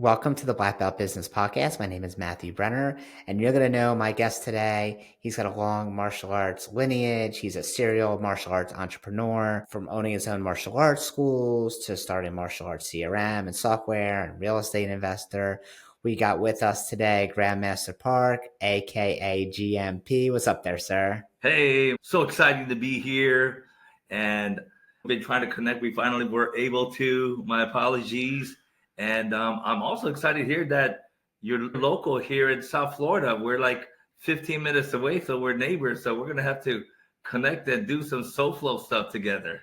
Welcome to the Black Belt Business Podcast. My name is Matthew Brenner, and you're going to know my guest today. He's got a long martial arts lineage. He's a serial martial arts entrepreneur, from owning his own martial arts schools to starting martial arts CRM and software and real estate investor. We got with us today Grandmaster Park, aka GMP. What's up there, sir? Hey, so excited to be here, and I've been trying to connect. We finally were able to. My apologies. And I'm also excited to hear that you're local here in South Florida. We're like 15 minutes away, so we're neighbors. So we're going to have to connect and do some SoFlo stuff together.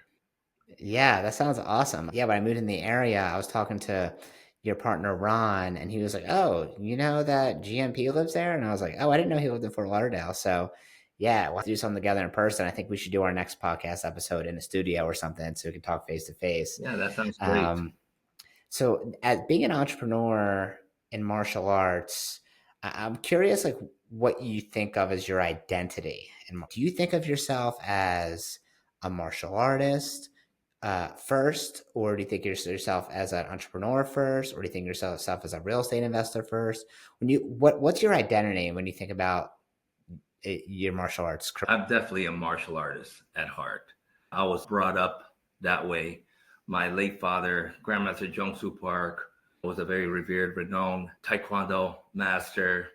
Yeah, that sounds awesome. Yeah, when I moved in the area, I was talking to your partner Ron, and he was like, "Oh, you know that GMP lives there?" And I was like, "Oh, I didn't know he lived in Fort Lauderdale." So, yeah, we'll have to do something together in person. I think we should do our next podcast episode in a studio or something, so we can talk face to face. Yeah, that sounds great. So, as being an entrepreneur in martial arts, I'm curious, like, what you think of as your identity. And do you think of yourself as a martial artist first, or do you think yourself as an entrepreneur first, or do you think yourself as a real estate investor first? What's your identity when you think about your martial arts career? I'm definitely a martial artist at heart. I was brought up that way. My late father, Grandmaster Cheong Park, was a very revered, renowned Taekwondo master.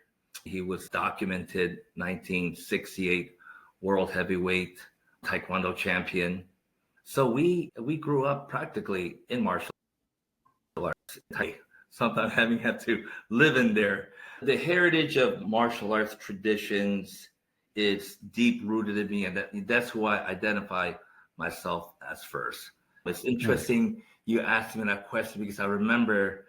He was documented 1968 world heavyweight Taekwondo champion. So we grew up practically in martial arts. Sometimes having had to live in there. The heritage of martial arts traditions is deep rooted in me, and that's who I identify myself as first. It's interesting you asked me that question because I remember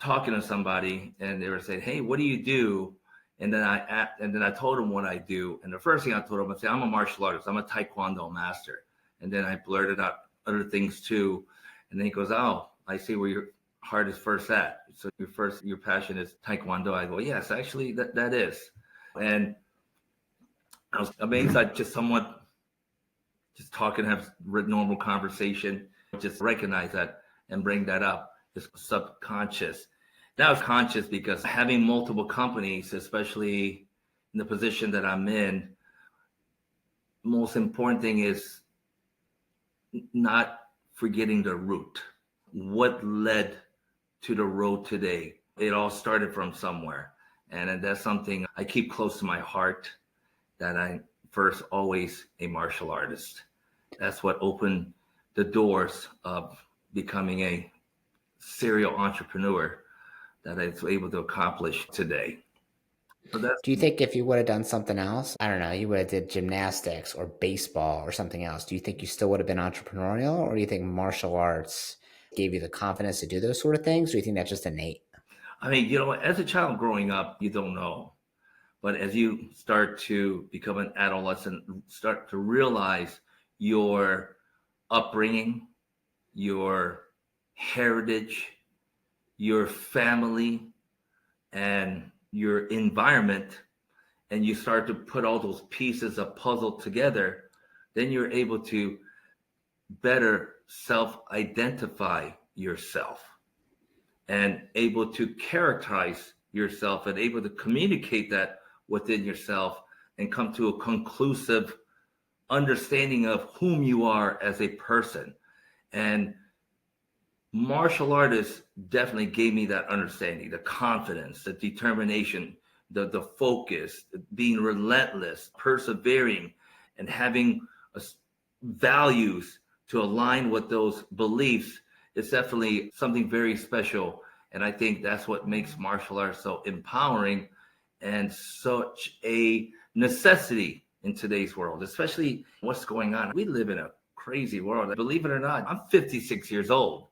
talking to somebody and they were saying, "Hey, what do you do?" And then I told them what I do. And the first thing I told them, I said, "I'm a martial artist. I'm a Taekwondo master." And then I blurted out other things too. And then he goes, "Oh, I see where your heart is first at. So your passion is Taekwondo." I go, "Yes, actually that is." And I was amazed. I just somewhat just talking, have normal conversation, just recognize that and bring that up. It's subconscious. Now it's conscious because having multiple companies, especially in the position that I'm in, most important thing is not forgetting the root. What led to the road today? It all started from somewhere. And that's something I keep close to my heart, that I first always a martial artist. That's what opened the doors of becoming a serial entrepreneur that I was able to accomplish today. So Do you think if you would have done something else, I don't know, you would have did gymnastics or baseball or something else, do you think you still would have been entrepreneurial, or do you think martial arts gave you the confidence to do those sort of things, or do you think that's just innate? I mean, as a child growing up, you don't know. But as you start to become an adolescent, start to realize your upbringing, your heritage, your family, and your environment, and you start to put all those pieces of puzzle together, then you're able to better self-identify yourself and able to characterize yourself and able to communicate that within yourself and come to a conclusive understanding of whom you are as a person. And martial artists definitely gave me that understanding, the confidence, the determination, the focus, being relentless, persevering, and having values to align with those beliefs. It's definitely something very special. And I think that's what makes martial arts so empowering and such a necessity in today's world, especially what's going on. We live in a crazy world. Believe it or not, I'm 56 years old.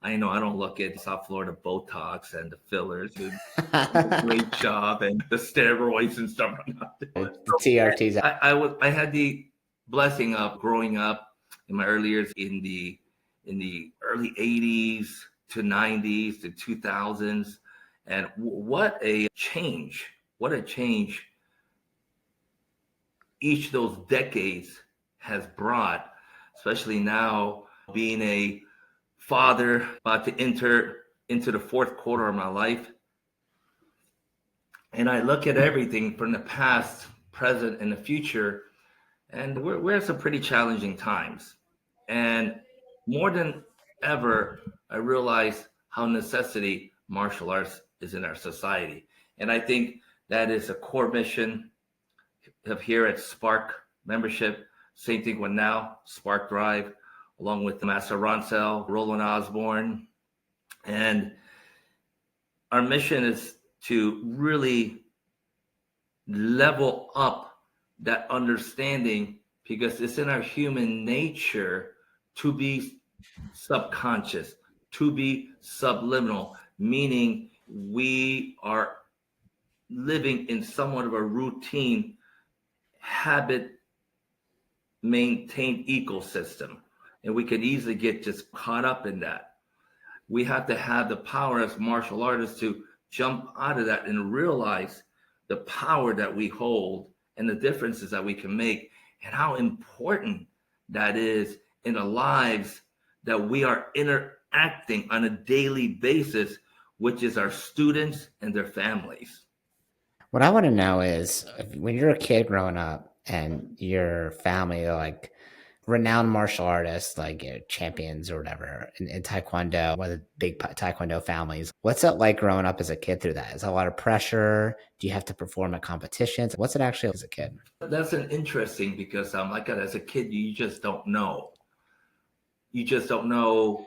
I know I don't look at South Florida Botox and the fillers, the great job, and the steroids and stuff. The TRTs. I had the blessing of growing up in my early years in the early 80s to 90s to 2000s, and what a change each of those decades has brought, especially now being a father about to enter into the fourth quarter of my life, and I look at everything from the past, present, and the future, and we're at some pretty challenging times. And more than ever, I realize how necessity martial arts is in our society. And I think that is a core mission of here at Spark membership. Same thing with now, Spark Drive, along with the Master Roncel, Roland Osborne. And our mission is to really level up that understanding, because it's in our human nature to be subconscious, to be subliminal, meaning we are living in somewhat of a routine, habit maintained ecosystem. And we can easily get just caught up in that. We have to have the power as martial artists to jump out of that and realize the power that we hold and the differences that we can make, and how important that is in the lives that we are interacting on a daily basis, which is our students and their families. What I want to know is when you're a kid growing up and your family are like renowned martial artists, like champions or whatever in Taekwondo, one of the big Taekwondo families. What's it like growing up as a kid through that? Is it a lot of pressure? Do you have to perform at competitions? What's it actually like as a kid? That's an interesting, because like as a kid, you just don't know. You just don't know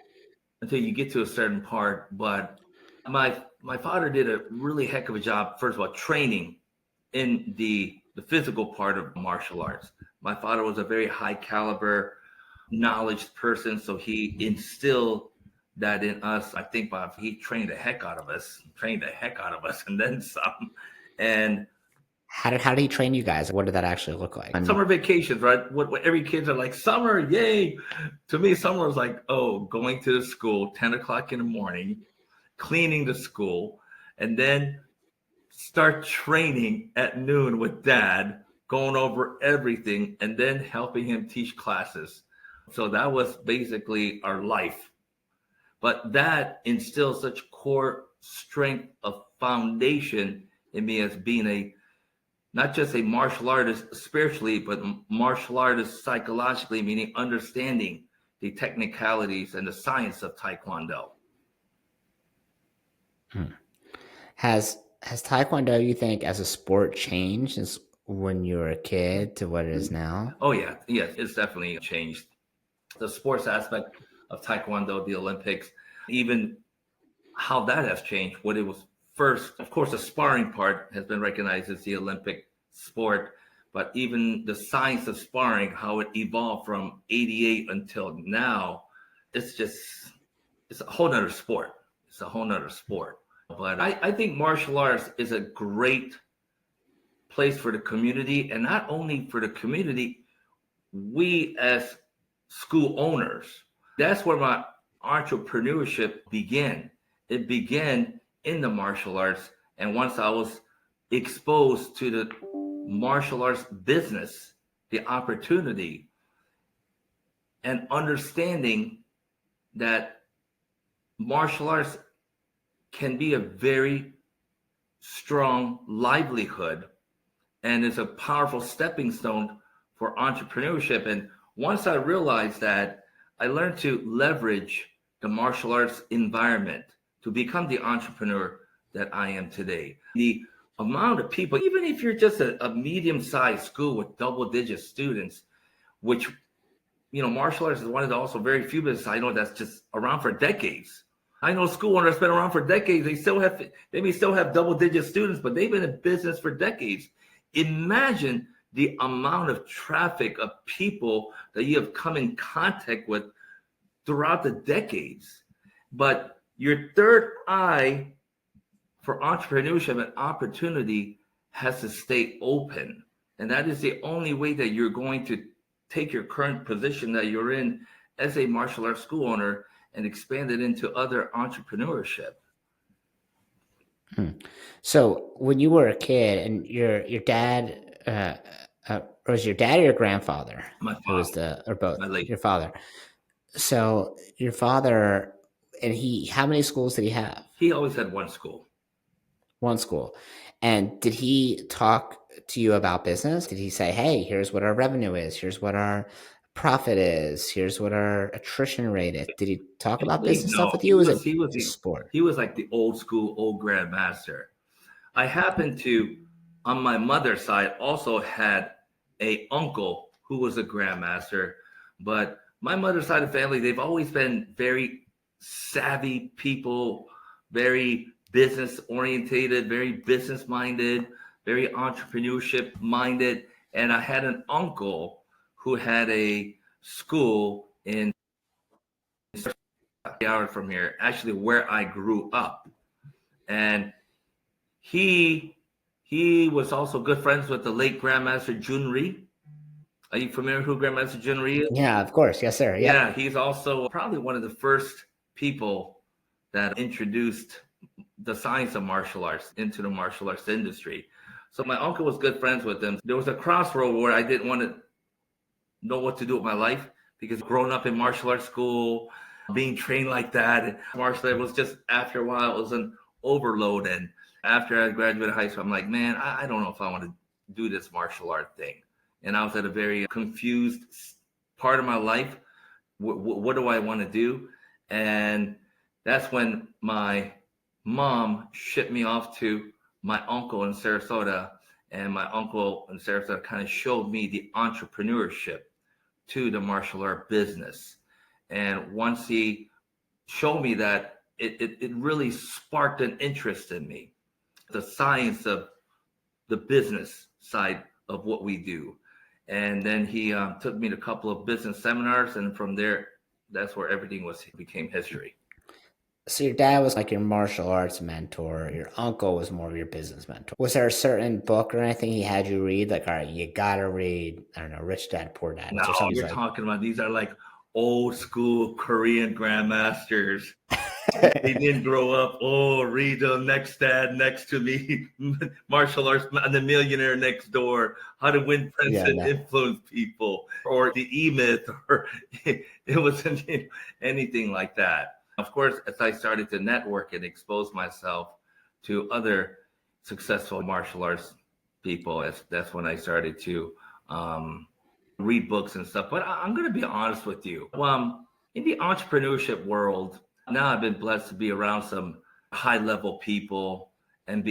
until you get to a certain part. But my father did a really heck of a job, first of all, training in the physical part of martial arts. My father was a very high caliber, knowledge person, so he instilled that in us. I think he trained the heck out of us, and then some. And How did he train you guys? What did that actually look like? summer vacations, right? What every kids are like, summer, yay! To me, summer was like, oh, going to the school 10 o'clock in the morning, cleaning the school, and then start training at noon with dad, going over everything, and then helping him teach classes. So that was basically our life. But that instills such core strength of foundation in me as being not just a martial artist spiritually, but martial artist psychologically, meaning understanding the technicalities and the science of Taekwondo. Hmm. Has Taekwondo, you think, as a sport changed since when you were a kid to what it is now? Oh yeah, yes, it's definitely changed. The sports aspect of Taekwondo, the Olympics, even how that has changed. What it was first, of course, the sparring part has been recognized as the Olympic sport, but even the science of sparring, how it evolved from '88 until now, it's a whole nother sport. It's a whole nother sport. But I think martial arts is a great place for the community, and not only for the community, we as school owners, that's where my entrepreneurship began. It began in the martial arts. And once I was exposed to the martial arts business, the opportunity, and understanding that martial arts can be a very strong livelihood and is a powerful stepping stone for entrepreneurship. And once I realized that, I learned to leverage the martial arts environment to become the entrepreneur that I am today. The amount of people, even if you're just a medium-sized school with double-digit students, which, martial arts is one of the also very few businesses I know that's just around for decades. I know school owners have been around for decades. They may still have double-digit students, but they've been in business for decades. Imagine the amount of traffic of people that you have come in contact with throughout the decades. But your third eye for entrepreneurship and opportunity has to stay open. And that is the only way that you're going to take your current position that you're in as a martial arts school owner and expand it into other entrepreneurship. So when you were a kid and your dad, was your dad or your grandfather? My Who was father, or both? my late. Your father. So your father, And how many schools did he have? He always had one school. One school. And did he talk to you about business? Did he say, hey, here's what our revenue is, here's what our profit is, here's what our attrition rate is? Did he talk about Actually, business stuff no. with you? Or was it The just sport? he was like the old school old grandmaster. I happened to, on my mother's side, also had a uncle who was a grandmaster, but my mother's side of the family, they've always been very savvy people, very business orientated, very business minded, very entrepreneurship minded. And I had an uncle who had a school in hours from here, actually where I grew up. And he he was also good friends with the late Grandmaster Junri. Are you familiar with who Grandmaster Junri is? Yeah, of course. Yes, sir. Yep. Yeah, he's also probably one of the first people that introduced the science of martial arts into the martial arts industry. So my uncle was good friends with him. There was a crossroad where I didn't want to know what to do with my life because growing up in martial arts school, being trained like that, and martial arts was just after a while it was an overload. And after I graduated high school, I'm like, man, I don't know if I want to do this martial art thing. And I was at a very confused part of my life. What do I want to do? And that's when my mom shipped me off to my uncle in Sarasota. And my uncle in Sarasota kind of showed me the entrepreneurship to the martial art business. And once he showed me that, it really sparked an interest in me, the science of the business side of what we do. And then he took me to a couple of business seminars, and from there, that's where everything became history. So your dad was like your martial arts mentor. Your uncle was more of your business mentor. Was there a certain book or anything he had you read? Like, all right, you gotta read, I don't know, Rich Dad, Poor Dad. Was Now there something he's you're like, talking about, these are like old school Korean grandmasters. They didn't grow up, oh, read the next dad next to me, martial arts, and the millionaire next door, how to win friends yeah, and no. influence people, or the E-Myth, or it wasn't anything like that. Of course, as I started to network and expose myself to other successful martial arts people, that's when I started to um, read books and stuff. But I'm going to be honest with you. In the entrepreneurship world, now I've been blessed to be around some high level people and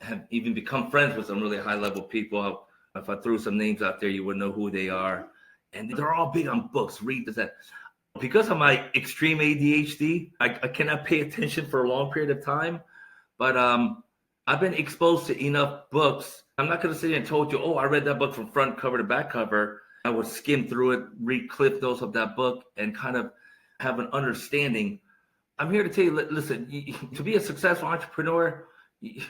have even become friends with some really high level people. If I threw some names out there, you would know who they are. And they're all big on books. Read this, that. Because of my extreme ADHD, I cannot pay attention for a long period of time. But I've been exposed to enough books. I'm not going to sit here and told you, oh, I read that book from front cover to back cover. I would skim through it, read cliff notes of that book, and kind of have an understanding. I'm here to tell you, listen, to be a successful entrepreneur, you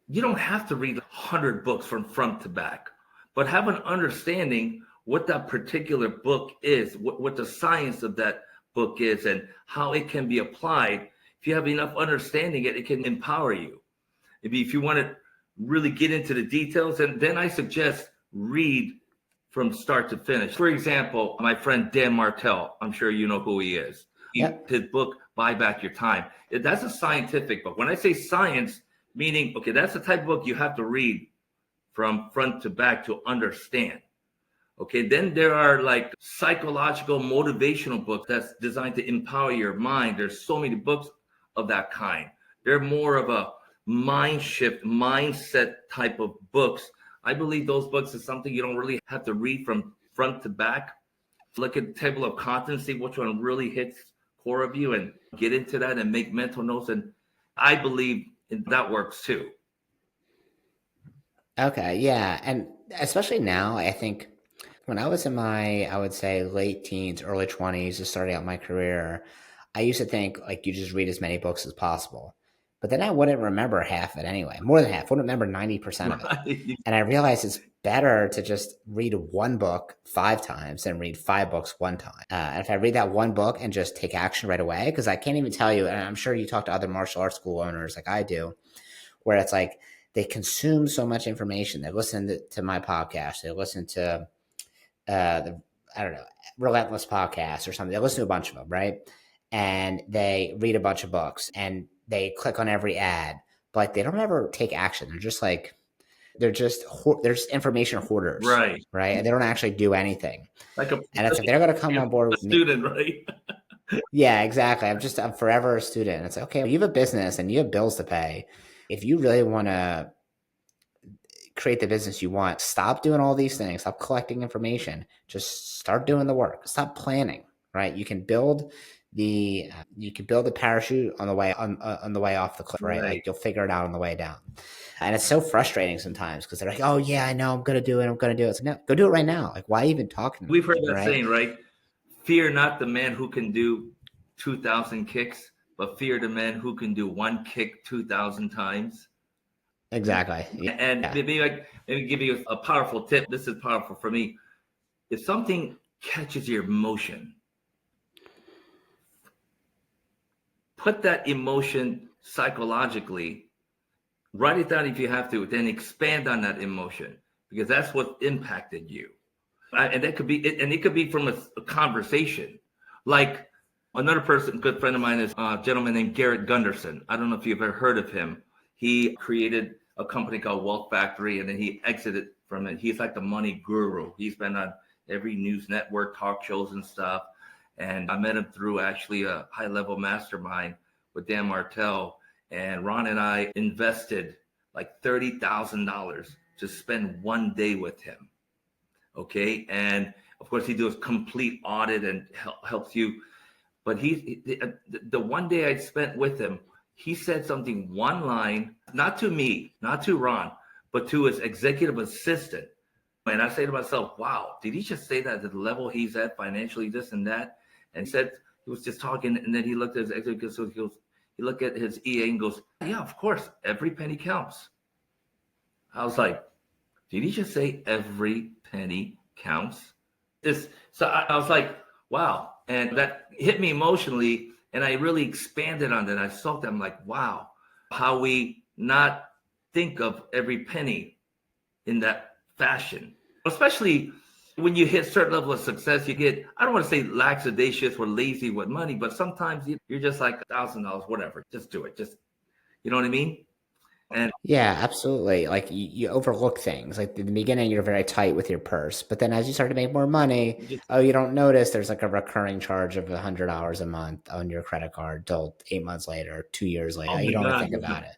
don't have to read 100 books from front to back, but have an understanding what that particular book is, what the science of that book is, and how it can be applied. If you have enough understanding, it can empower you. If you want to really get into the details, and then I suggest read from start to finish. For example, my friend Dan Martell, I'm sure you know who he is. Yep. His book, Buy Back Your Time. That's a scientific book. When I say science, meaning, okay, that's the type of book you have to read from front to back to understand. Okay, then there are like psychological motivational books that's designed to empower your mind. There's so many books of that kind. They're more of a mind shift, mindset type of books. I believe those books is something you don't really have to read from front to back. Look at the table of contents, see which one really hits core of you, and get into that and make mental notes. And I believe that works too. Okay, yeah. And especially now, I think when I was in my, I would say late teens, early 20s, just starting out my career, I used to think like you just read as many books as possible. But then I wouldn't remember half of it anyway, more than half, wouldn't remember 90% of it. Right? And I realized it's better to just read one book 5 times than read 5 books one time. And if I read that one book and just take action right away, because I can't even tell you, and I'm sure you talk to other martial arts school owners like I do, where it's like they consume so much information. They listen to my podcast. They listen to I don't know, Relentless podcast or something. They listen to a bunch of them, right? And they read a bunch of books and they click on every ad, but they don't ever take action. They're just information hoarders, Right. right? And they don't actually do anything. Like a And it's like they're going to come on board a with me. student, right? Yeah, exactly. I'm forever a student. And it's like, okay, you have a business and you have bills to pay. If you really want to create the business you want, stop doing all these things. Stop collecting information. Just start doing the work. Stop planning. Right? You can build the parachute on the way off the cliff. Right? Right. Like you'll figure it out on the way down. And it's so frustrating sometimes because they're like, "Oh yeah, I know, I'm gonna do it. I'm gonna do it." It's like, no, go do it right now. Like, why even talking to me? We've heard that Right? saying, right? Fear not the man who can do 2,000 kicks, but fear the man who can do one kick 2,000 times. Exactly. And Yeah. maybe give you a powerful tip. This is powerful for me. If something catches your emotion, put that emotion psychologically, write it down if you have to, then expand on that emotion because that's what impacted you. And that could be, and it could be from a conversation. Like another person, good friend of mine is a gentleman named Garrett Gunderson. I don't know if you've ever heard of him. He created a company called Wealth Factory and then he exited from it. He's like the money guru. He's been on every news network, talk shows and stuff. And I met him through actually a high level mastermind with Dan Martell. And Ron and I invested like $30,000 to spend one day with him. Okay. And of course, he does complete audit and helps you. But the one day I spent with him, he said something, one line, not to me, not to Ron, but to his executive assistant. And I say to myself, wow, did he just say that at the level he's at financially, this and that? And he said, he was just talking. And then he looked at his executive, so he looked at his EA and goes, yeah, of course, every penny counts. I was like, did he just say every penny counts? So I was like, wow. And that hit me emotionally. And I really expanded on that. I saw that. I'm like, wow, how we not think of every penny in that fashion, especially when you hit a certain level of success, you get, I don't want to say lackadaisious or lazy with money, but sometimes you're just like $1,000, whatever, just do it. Just, you know what I mean? And Yeah, absolutely. Like you overlook things. Like in the beginning, you're very tight with your purse, but then as you start to make more money, you just, oh, you don't notice there's like a recurring charge of $100 a month on your credit card till 8 months later, 2 years later. oh You my don't even God. think about it.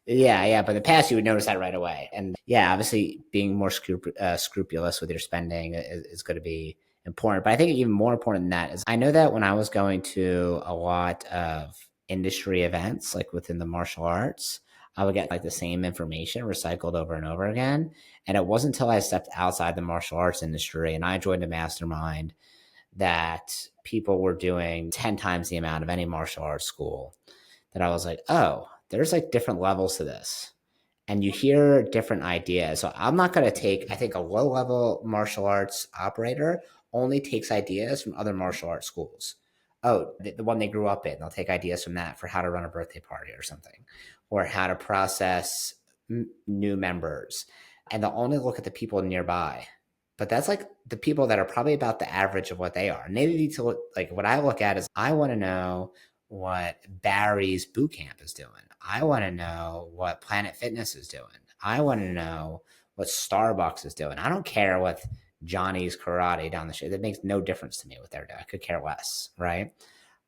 Yeah, yeah. But in the past, you would notice that right away. And yeah, obviously, being more scrupulous with your spending is going to be important. But I think even more important than that is I know that when I was going to a lot of industry events, like within the martial arts, I would get like the same information recycled over and over again. And it wasn't until I stepped outside the martial arts industry and I joined a mastermind that people were doing 10 times the amount of any martial arts school that I was like, oh, there's like different levels to this. And you hear different ideas. So I'm not going to take, I think a low level martial arts operator only takes ideas from other martial arts schools. Oh, the one they grew up in, they'll take ideas from that for how to run a birthday party or something, or how to process new members. And they'll only look at the people nearby. But that's like the people that are probably about the average of what they are. And they need to look like what I look at is I want to know what Barry's boot camp is doing. I want to know what Planet Fitness is doing. I want to know what Starbucks is doing. I don't care what Johnny's Karate down the street. That makes no difference to me what they're doing. I could care less, right?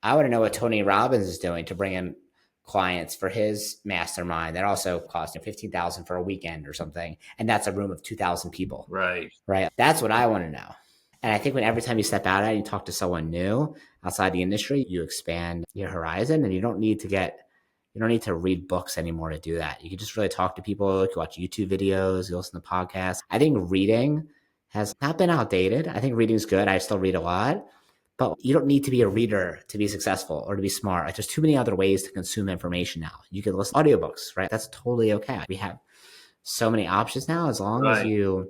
I want to know what Tony Robbins is doing to bring in clients for his mastermind that also cost him 15,000 for a weekend or something, and that's a room of 2,000 people, right. right? That's what I want to know. And I think when every time you step out and you talk to someone new outside the industry, you expand your horizon and you don't need to read books anymore to do that. You can just really talk to people. You can watch YouTube videos, you listen to podcasts. I think reading has not been outdated. I think reading is good. I still read a lot, but you don't need to be a reader to be successful or to be smart. Like there's too many other ways to consume information now. You can listen to audiobooks, right? That's totally okay. We have so many options now Right. as long as you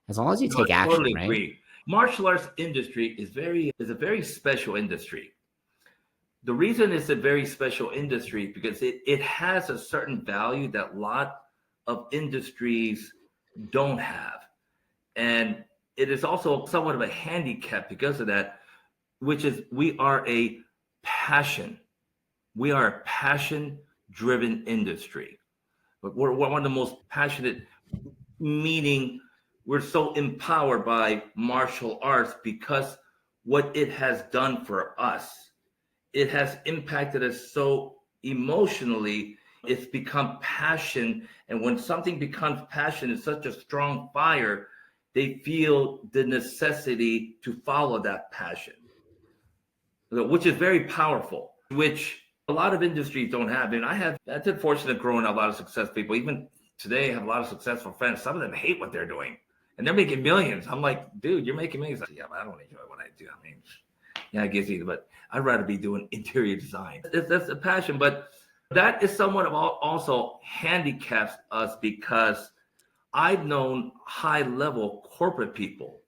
No, I take action, totally right? agree. Martial arts industry is a very special industry. The reason it's a very special industry because it has a certain value that a lot of industries don't have. And it is also somewhat of a handicap because of that, which is we are a passion. We are a passion driven industry. We're one of the most passionate, meaning we're so empowered by martial arts because what it has done for us. It has impacted us so emotionally. It's become passion. And when something becomes passion, it's such a strong fire, they feel the necessity to follow that passion, which is very powerful, which a lot of industries don't have. And I've been fortunate growing a lot of successful people. Even today, I have a lot of successful friends. Some of them hate what they're doing and they're making millions. I'm like, dude, you're making millions. Like, yeah, but I don't enjoy what I do. I mean, yeah, I guess either, but I'd rather be doing interior design. That's a passion, but that is somewhat of also handicaps us because I've known high level corporate people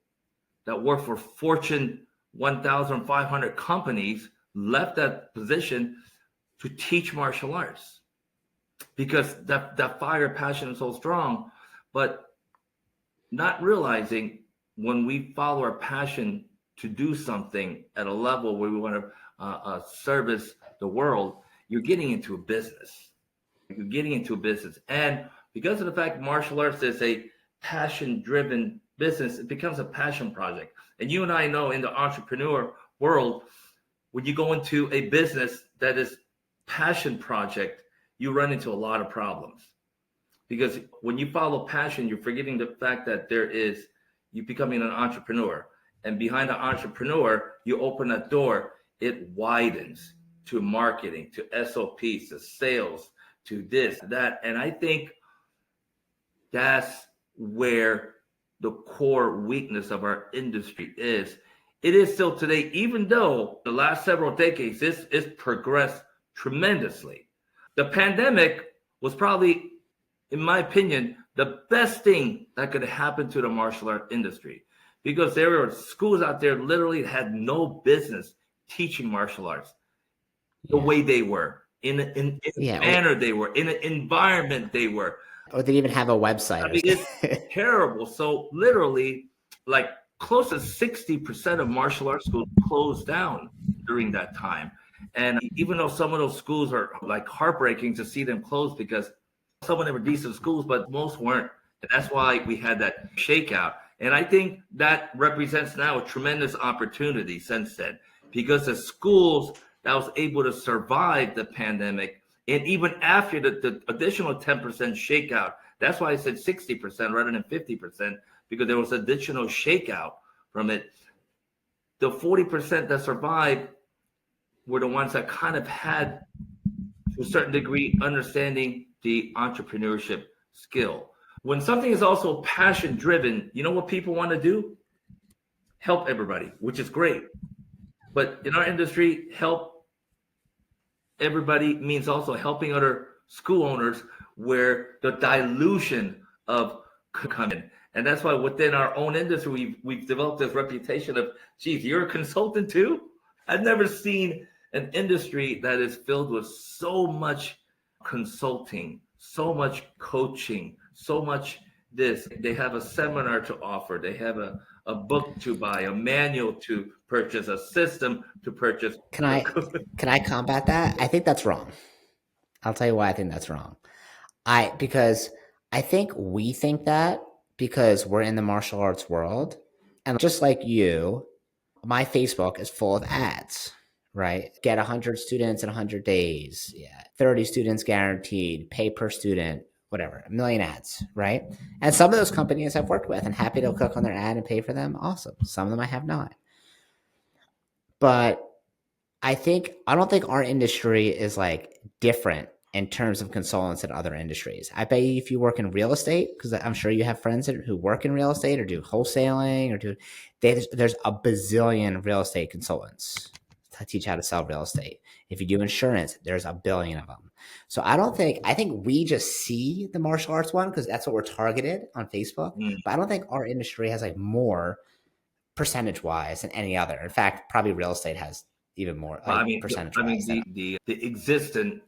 that work for Fortune 1,500 companies left that position to teach martial arts because that fire passion is so strong, but not realizing when we follow our passion to do something at a level where we want to service the world, you're getting into a business. You're getting into a business. And because of the fact martial arts is a passion driven business, it becomes a passion project. And you and I know in the entrepreneur world, when you go into a business that is passion project, you run into a lot of problems. Because when you follow passion, you're forgetting the fact that you becoming an entrepreneur. And behind the entrepreneur, you open a door, it widens to marketing, to SOPs, to sales, to this, that. And I think that's where the core weakness of our industry is. It is still today, even though the last several decades, this is progressed tremendously. The pandemic was probably, in my opinion, the best thing that could happen to the martial art industry because there were schools out there literally had no business teaching martial arts the way they were, in the manner they were, in an environment they were. Or they even have a website. I mean, it's terrible. So literally, like close to 60% of martial arts schools closed down during that time. And even though some of those schools are like heartbreaking to see them close because some of them were decent schools, but most weren't. And that's why we had that shakeout. And I think that represents now a tremendous opportunity since then, because the schools that was able to survive the pandemic, and even after the additional 10% shakeout, that's why I said 60% rather than 50%, because there was additional shakeout from it. The 40% that survived were the ones that kind of had, to a certain degree, understanding the entrepreneurship skill. When something is also passion driven, you know what people want to do? Help everybody, which is great. But in our industry, help everybody means also helping other school owners where the dilution of come in. And that's why within our own industry, we've developed this reputation of, geez, you're a consultant too? I've never seen an industry that is filled with so much consulting, so much coaching, so much this. They have a seminar to offer. They have a book to buy, a manual to purchase, a system to purchase. Can I combat that? I think that's wrong. I'll tell you why I think that's wrong. Because I think we think that because we're in the martial arts world, and just like you, my Facebook is full of ads, right? Get 100 students in 100 days. Yeah. 30 students guaranteed, pay per student, whatever, a million ads, right? And some of those companies I've worked with and happy to click on their ad and pay for them. Awesome. Some of them I have not. But I don't think our industry is like different in terms of consultants in other industries. I bet you if you work in real estate, because I'm sure you have friends who work in real estate or do wholesaling or there's a bazillion real estate consultants to teach how to sell real estate. If you do insurance, there's a billion of them. So I think we just see the martial arts one because that's what we're targeted on Facebook. But I don't think our industry has like more percentage wise than any other. In fact, probably real estate has even more percentage wise. The existence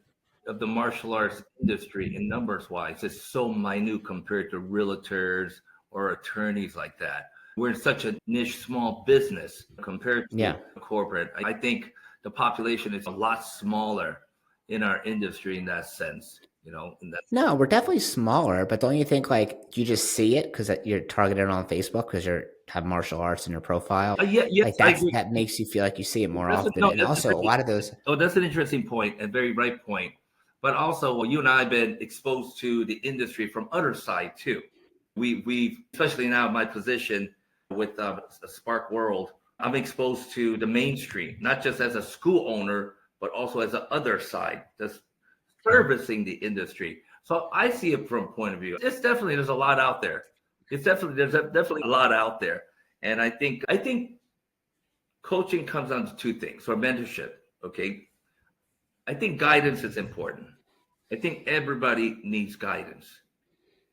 of the martial arts industry in numbers wise is so minute compared to realtors or attorneys like that. We're in such a niche small business compared to Yeah. corporate. I think the population is a lot smaller in our industry in that sense, in that No, we're definitely smaller, but don't you think like you just see it because you're targeted on Facebook because you have martial arts in your profile? yeah, yes, Like I agree. that makes you feel like you see it more That's a, often. no, And that's a also a very, lot of those. oh, that's an interesting point, a very right point. But also, well, you and I have been exposed to the industry from other side too. We especially now my position with Spark World, I'm exposed to the mainstream, not just as a school owner, but also as the other side, that's servicing the industry. So I see it from a point of view. It's definitely there's a lot out there. Definitely a lot out there, and I think coaching comes down to two things or mentorship. Okay, I think guidance is important. I think everybody needs guidance,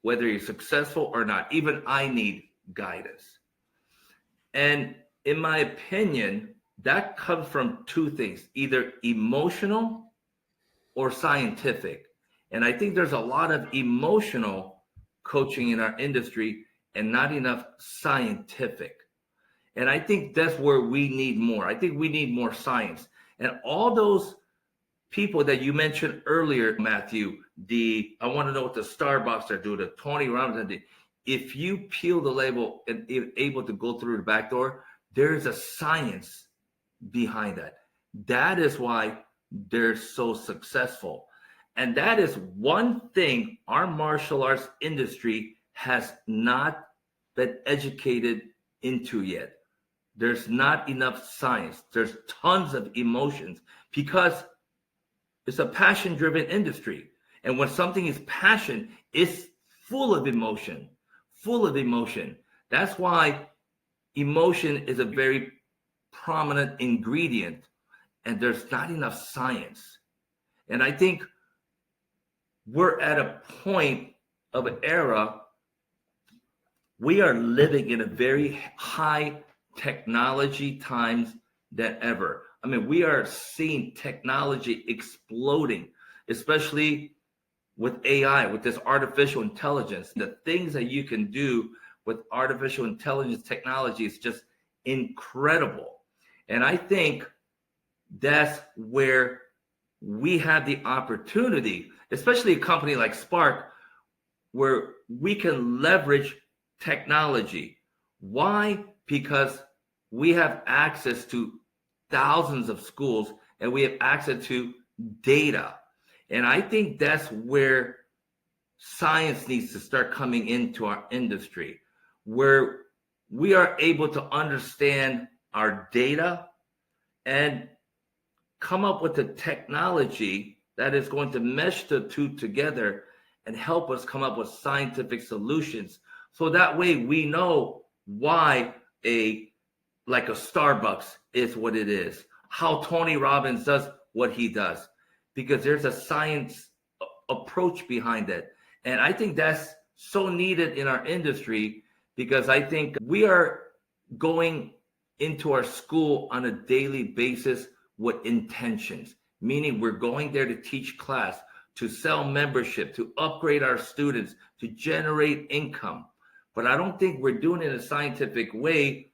whether you're successful or not. Even I need guidance. And in my opinion, that comes from two things, either emotional or scientific. And I think there's a lot of emotional coaching in our industry and not enough scientific. And I think that's where we need more. I think we need more science. And all those people that you mentioned earlier, Matthew, I want to know what the Starbucks are doing, the Tony Robbins, if you peel the label and able to go through the back door, there is a science behind that. That is why they're so successful. And that is one thing our martial arts industry has not been educated into yet. There's not enough science. There's tons of emotions because it's a passion driven industry. And when something is passion, it's full of emotion, full of emotion. That's why emotion is a very prominent ingredient, and there's not enough science. And I think we're at a point of an era, we are living in a very high technology times than ever. I mean, we are seeing technology exploding, especially with AI, with this artificial intelligence. The things that you can do with artificial intelligence technology is just incredible. And I think that's where we have the opportunity, especially a company like Spark, where we can leverage technology. Why? Because we have access to thousands of schools and we have access to data. And I think that's where science needs to start coming into our industry, where we are able to understand our data and come up with a technology that is going to mesh the two together and help us come up with scientific solutions. So that way we know why a Starbucks is what it is, how Tony Robbins does what he does, because there's a science approach behind it. And I think that's so needed in our industry because I think we are going into our school on a daily basis with intentions, meaning we're going there to teach class, to sell membership, to upgrade our students, to generate income. But I don't think we're doing it in a scientific way.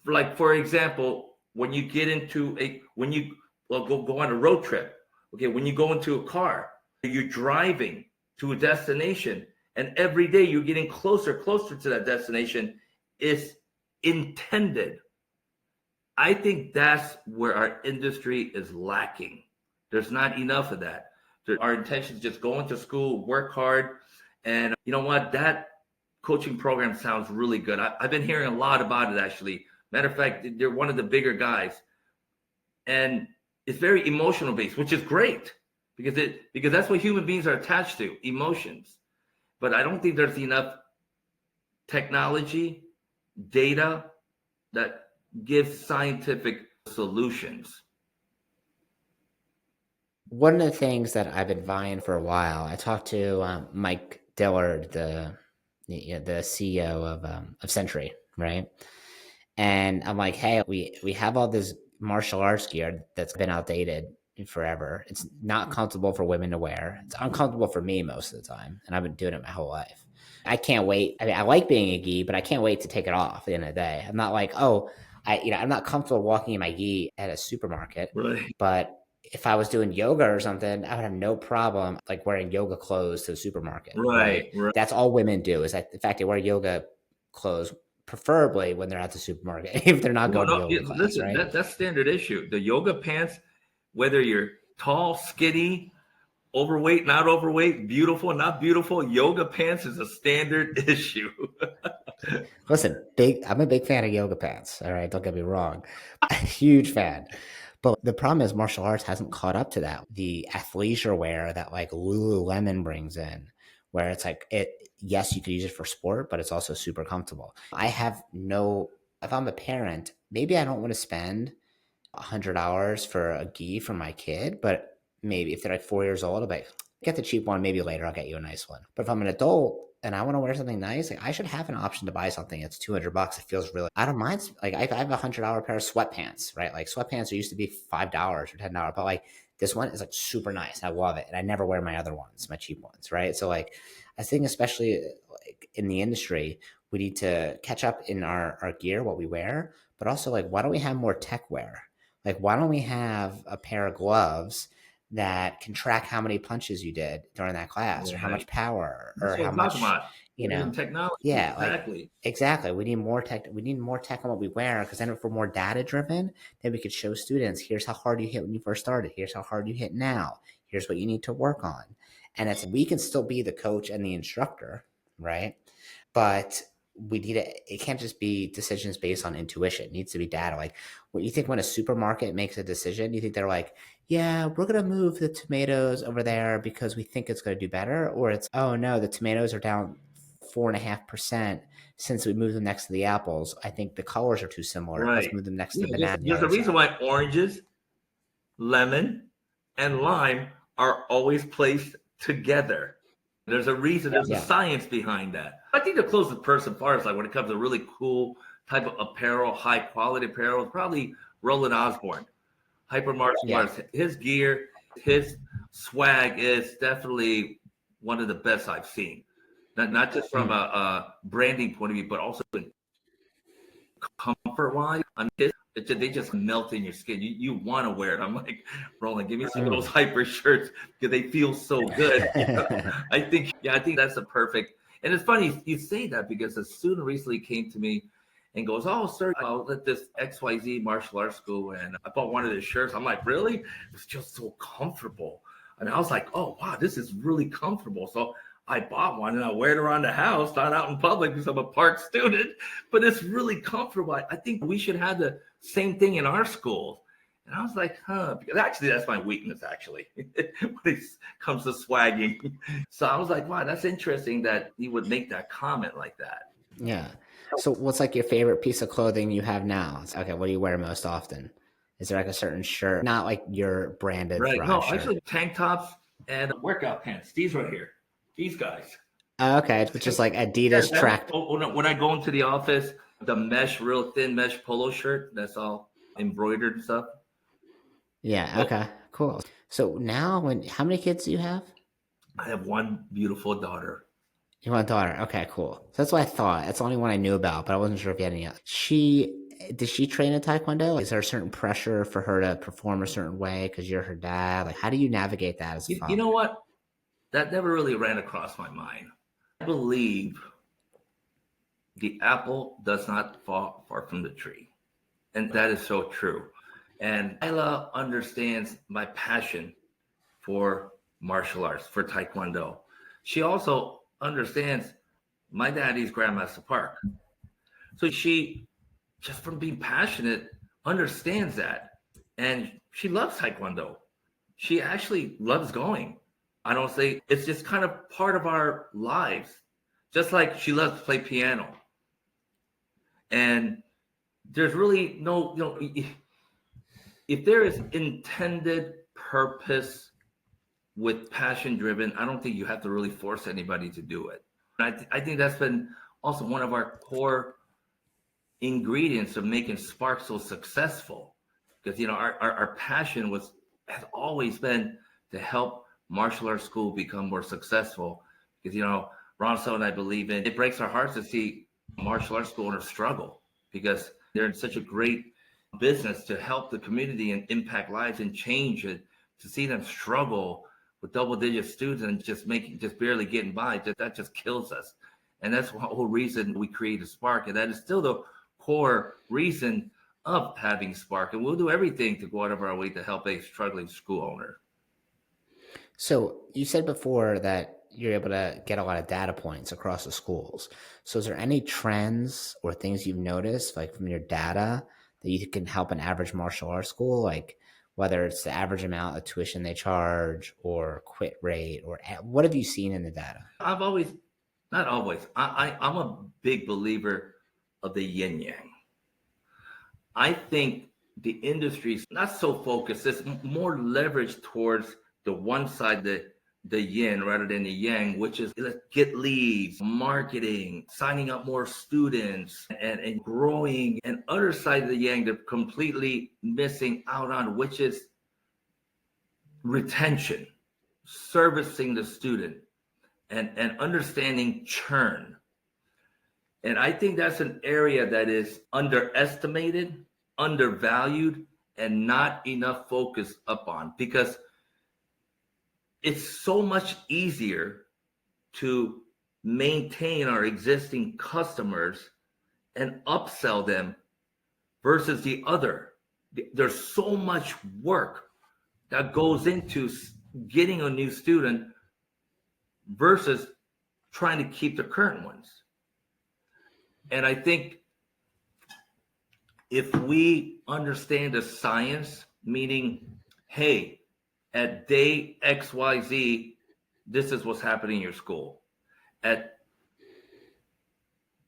Like, for example, when you get into when you go on a road trip, okay, when you go into a car, you're driving to a destination, and every day you're getting closer to that destination. Is intended. I think that's where our industry is lacking. There's not enough of that. Our intention is just go into school, work hard, and you know what? That coaching program sounds really good. I've been hearing a lot about it actually. Matter of fact, they're one of the bigger guys, and it's very emotional based, which is great because that's what human beings are attached to, emotions. But I don't think there's enough technology, data that gives scientific solutions. One of the things that I've been vying for a while, I talked to Mike Dillard, the CEO of Century, right? And I'm like, hey, we have all this martial arts gear that's been outdated forever. It's not comfortable for women to wear. It's uncomfortable for me most of the time, and I've been doing it my whole life. I can't wait. I mean, I like being a gi, but I can't wait to take it off at the end of the day. I'm not like, oh, I'm not comfortable walking in my gi at a supermarket, Right. but if I was doing yoga or something, I would have no problem like wearing yoga clothes to the supermarket, right? Right. Right. That's all women do is that, in fact, they wear yoga clothes, preferably when they're at the supermarket, if they're not No, going to no, yoga class, listen, right? that's standard issue. The yoga pants, whether you're tall, skinny, overweight, not overweight, beautiful, not beautiful, yoga pants is a standard issue. Listen, I'm a big fan of yoga pants. All right, don't get me wrong, a huge fan. But the problem is martial arts hasn't caught up to that. The athleisure wear that like Lululemon brings in, where it's like it. Yes, you could use it for sport, but it's also super comfortable. I have no. If I'm a parent, maybe I don't want to spend $100 for a gi for my kid, but maybe if they're like 4 years old, I'll be like, get the cheap one. Maybe later I'll get you a nice one. But if I'm an adult and I want to wear something nice, like I should have an option to buy something that's $200. It feels really. I don't mind. Like I have $100 pair of sweatpants, right? Like sweatpants used to be $5 or $10, but like this one is like super nice. I love it, and I never wear my other ones, my cheap ones, right? So like I think especially like in the industry, we need to catch up in our gear, what we wear, but also like why don't we have more tech wear? Like, why don't we have a pair of gloves that can track how many punches you did during that class, or how Right. much power, That's or what how I'm talking much, about. you Using know? technology. Yeah, like Exactly. exactly. We need more tech. We need more tech on what we wear because then if we're more data driven, then we could show students, here's how hard you hit when you first started. Here's how hard you hit now. Here's what you need to work on. And it's we can still be the coach and the instructor, right? But we need it can't just be decisions based on intuition. It needs to be data. Like what you think when a supermarket makes a decision, you think they're like, yeah, we're gonna move the tomatoes over there because we think it's gonna do better, or it's oh no, the tomatoes are down 4.5% since we moved them next to the apples. I think the colors are too similar. Let's Right. move them next to Yeah, the banana on the there's a other reason side. why oranges, lemon, and lime are always placed together. There's a reason, there's a Yeah. science behind that. I think the closest person far as like when it comes to really cool type of apparel, high quality apparel, is probably Roland Osborne, hyper martial Yeah. arts. His gear, his swag is definitely one of the best I've seen. Not just from Mm. a branding point of view, but also in comfort wise. I mean, they just melt in your skin. You want to wear it. I'm like, Roland, give me some of those Mm. hyper shirts because they feel so good. I think that's a perfect. And it's funny you say that because a student recently came to me and goes, "Oh, sir, I was at this XYZ martial arts school and I bought one of the shirts." I'm like, "Really?" It's just so comfortable. And I was like, "Oh, wow, this is really comfortable." So I bought one and I wear it around the house, not out in public because I'm a Park student, but it's really comfortable. I think we should have the same thing in our schools. And I was like, huh, because actually that's my weakness, actually, when it comes to swagging. So I was like, wow, that's interesting that he would make that comment like that. Yeah. So what's like your favorite piece of clothing you have now? It's, okay, what do you wear most often? Is there like a certain shirt? Not like your branded Right. Thrive No, shirt. actually, tank tops and workout pants. These right here. These guys. Oh, okay. It's just like Adidas track. When I go into the office, the mesh, real thin mesh polo shirt, that's all embroidered and stuff. Yeah, Well, okay. Cool. So now how many kids do you have? I have one beautiful daughter. You want a daughter. Okay, cool. So that's what I thought. That's the only one I knew about, but I wasn't sure if you had any else. Does she train in Taekwondo? Is there a certain pressure for her to perform a certain way because you're her dad? Like, how do you navigate that as a You know father? what? That never really ran across my mind. I believe the apple does not fall far from the tree. And that is so true. And Isla understands my passion for martial arts, for Taekwondo. She also understands my daddy's Grandmaster Park. So she, just from being passionate, understands that. And she loves Taekwondo. She actually loves going. I don't say it's just kind of part of our lives. Just like she loves to play piano. And there's really no, if there is intended purpose with passion driven, I don't think you have to really force anybody to do it. I think that's been also one of our core ingredients of making Spark so successful. Because our passion has always been to help martial arts school become more successful. Because Ronso and I believe in. It breaks our hearts to see martial arts school owners struggle because they're in such a great business to help the community and impact lives and change it. To see them struggle with double-digit students and just barely getting by, that just kills us. And that's the whole reason we created Spark, and that is still the core reason of having Spark. And we'll do everything to go out of our way to help a struggling school owner. So you said before that you're able to get a lot of data points across the schools. So is there any trends or things you've noticed, like from your data, that you can help an average martial arts school, like whether it's the average amount of tuition they charge or quit rate, or what have you seen in the data? I've always, not always, I'm a big believer of the yin yang. I think the industry's not so focused, it's more leveraged towards the one side, the yin rather than the yang, which is let's get leads, marketing, signing up more students, and growing. And other side of the yang, they're completely missing out on, which is retention, servicing the student, and understanding churn. And I think that's an area that is underestimated, undervalued, and not enough focus upon, because it's so much easier to maintain our existing customers and upsell them versus the other. There's so much work that goes into getting a new student versus trying to keep the current ones. And I think if we understand the science, meaning, hey, at day XYZ, this is what's happening in your school. At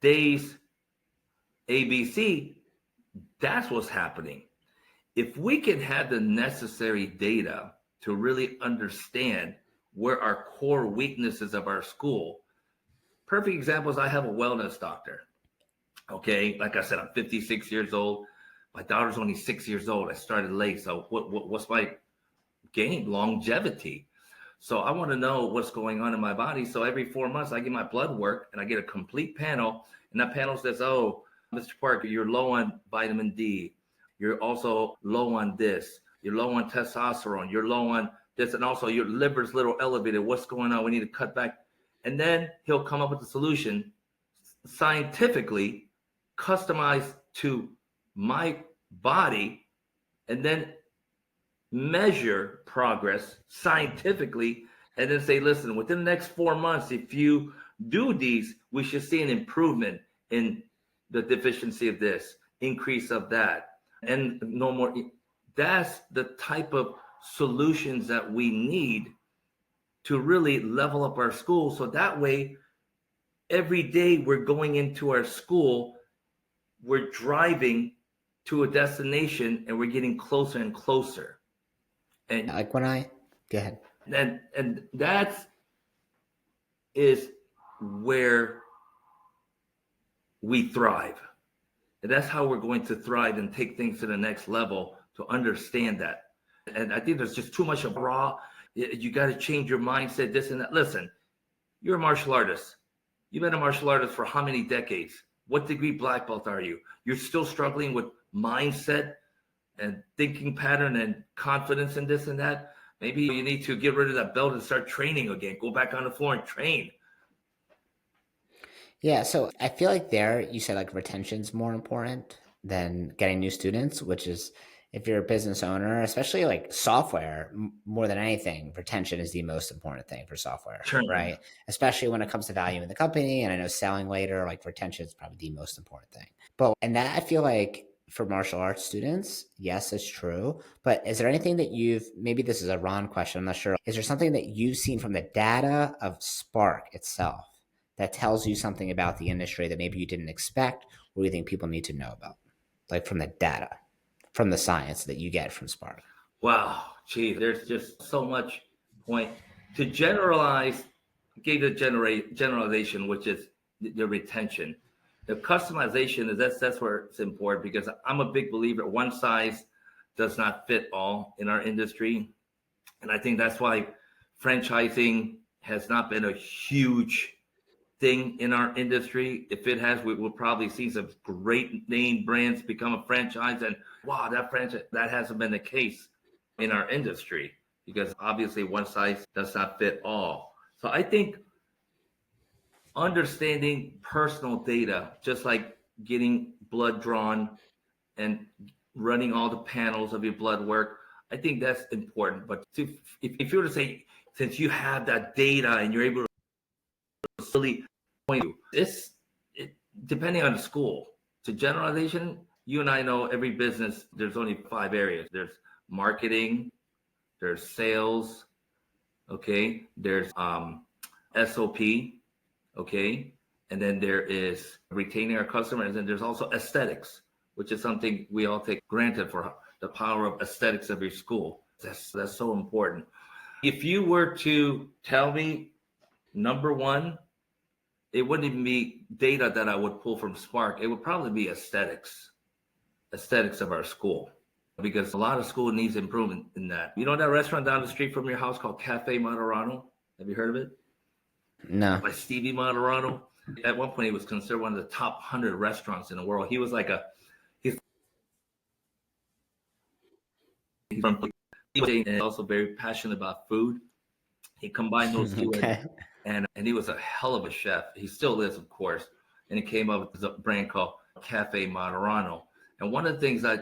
days ABC, that's what's happening. If we can have the necessary data to really understand where our core weaknesses of our school, perfect example is I have a wellness doctor. Okay, like I said, I'm 56 years old. My daughter's only 6 years old. I started late. So what's my game? Longevity. So I want to know what's going on in my body. So every 4 months, I get my blood work and I get a complete panel. And that panel says, oh, Mr. Park, you're low on vitamin D. You're also low on this. You're low on testosterone. You're low on this. And also your liver's a little elevated. What's going on? We need to cut back. And then he'll come up with a solution scientifically customized to my body, and then measure progress scientifically, and then say, listen, within the next 4 months, if you do these, we should see an improvement in the deficiency of this, increase of that, and no more. That's the type of solutions that we need to really level up our school. So that way, every day we're going into our school, we're driving to a destination and we're getting closer and closer. And Like when I go ahead. And that is where we thrive. And that's how we're going to thrive and take things to the next level, to understand that. And I think there's just too much of raw. You got to change your mindset, this and that. Listen, you're a martial artist. You've been a martial artist for how many decades? What degree black belt are you? You're still struggling with mindset and thinking pattern and confidence and this and that. Maybe you need to get rid of that belt and start training again. Go back on the floor and train. Yeah, so I feel like there you said like retention's more important than getting new students, which is if you're a business owner, especially like software, more than anything, retention is the most important thing for software, Churn. right? Especially when it comes to value in the company. And I know selling later, like retention is probably the most important thing. But, and that I feel like for martial arts students, yes, it's true. But is there anything that maybe this is a Ron question, I'm not sure. Is there something that you've seen from the data of Spark itself that tells you something about the industry that maybe you didn't expect, or you think people need to know about, like from the data, from the science that you get from Spark? Wow, gee, there's just so much point to generalize. Gave the generalization, which is the retention. The customization is that's where it's important, because I'm a big believer one size does not fit all in our industry, and I think that's why franchising has not been a huge thing in our industry. If it has, we will probably see some great name brands become a franchise. And wow, that franchise, that hasn't been the case in our industry because obviously one size does not fit all. So I think understanding personal data, just like getting blood drawn and running all the panels of your blood work, I think that's important. But if you were to say, since you have that data and you're able to really point to it, depending on the school, to generalization, you and I know every business, there's only 5 areas. There's marketing, there's sales, okay, there's SOP, okay, and then there is retaining our customers, and then there's also aesthetics, which is something we all take granted for the power of aesthetics of your school. That's so important. If you were to tell me number one, it wouldn't even be data that I would pull from Spark. It would probably be aesthetics of our school, because a lot of school needs improvement in that. You know that restaurant down the street from your house called Cafe Moderano? Have you heard of it? No. By Stevie Moderano. At one point, he was considered one of the top 100 restaurants in the world. He was like he's from, and also very passionate about food. He combined those two, Okay. and he was a hell of a chef. He still is, of course. And he came up with a brand called Cafe Moderano. And one of the things I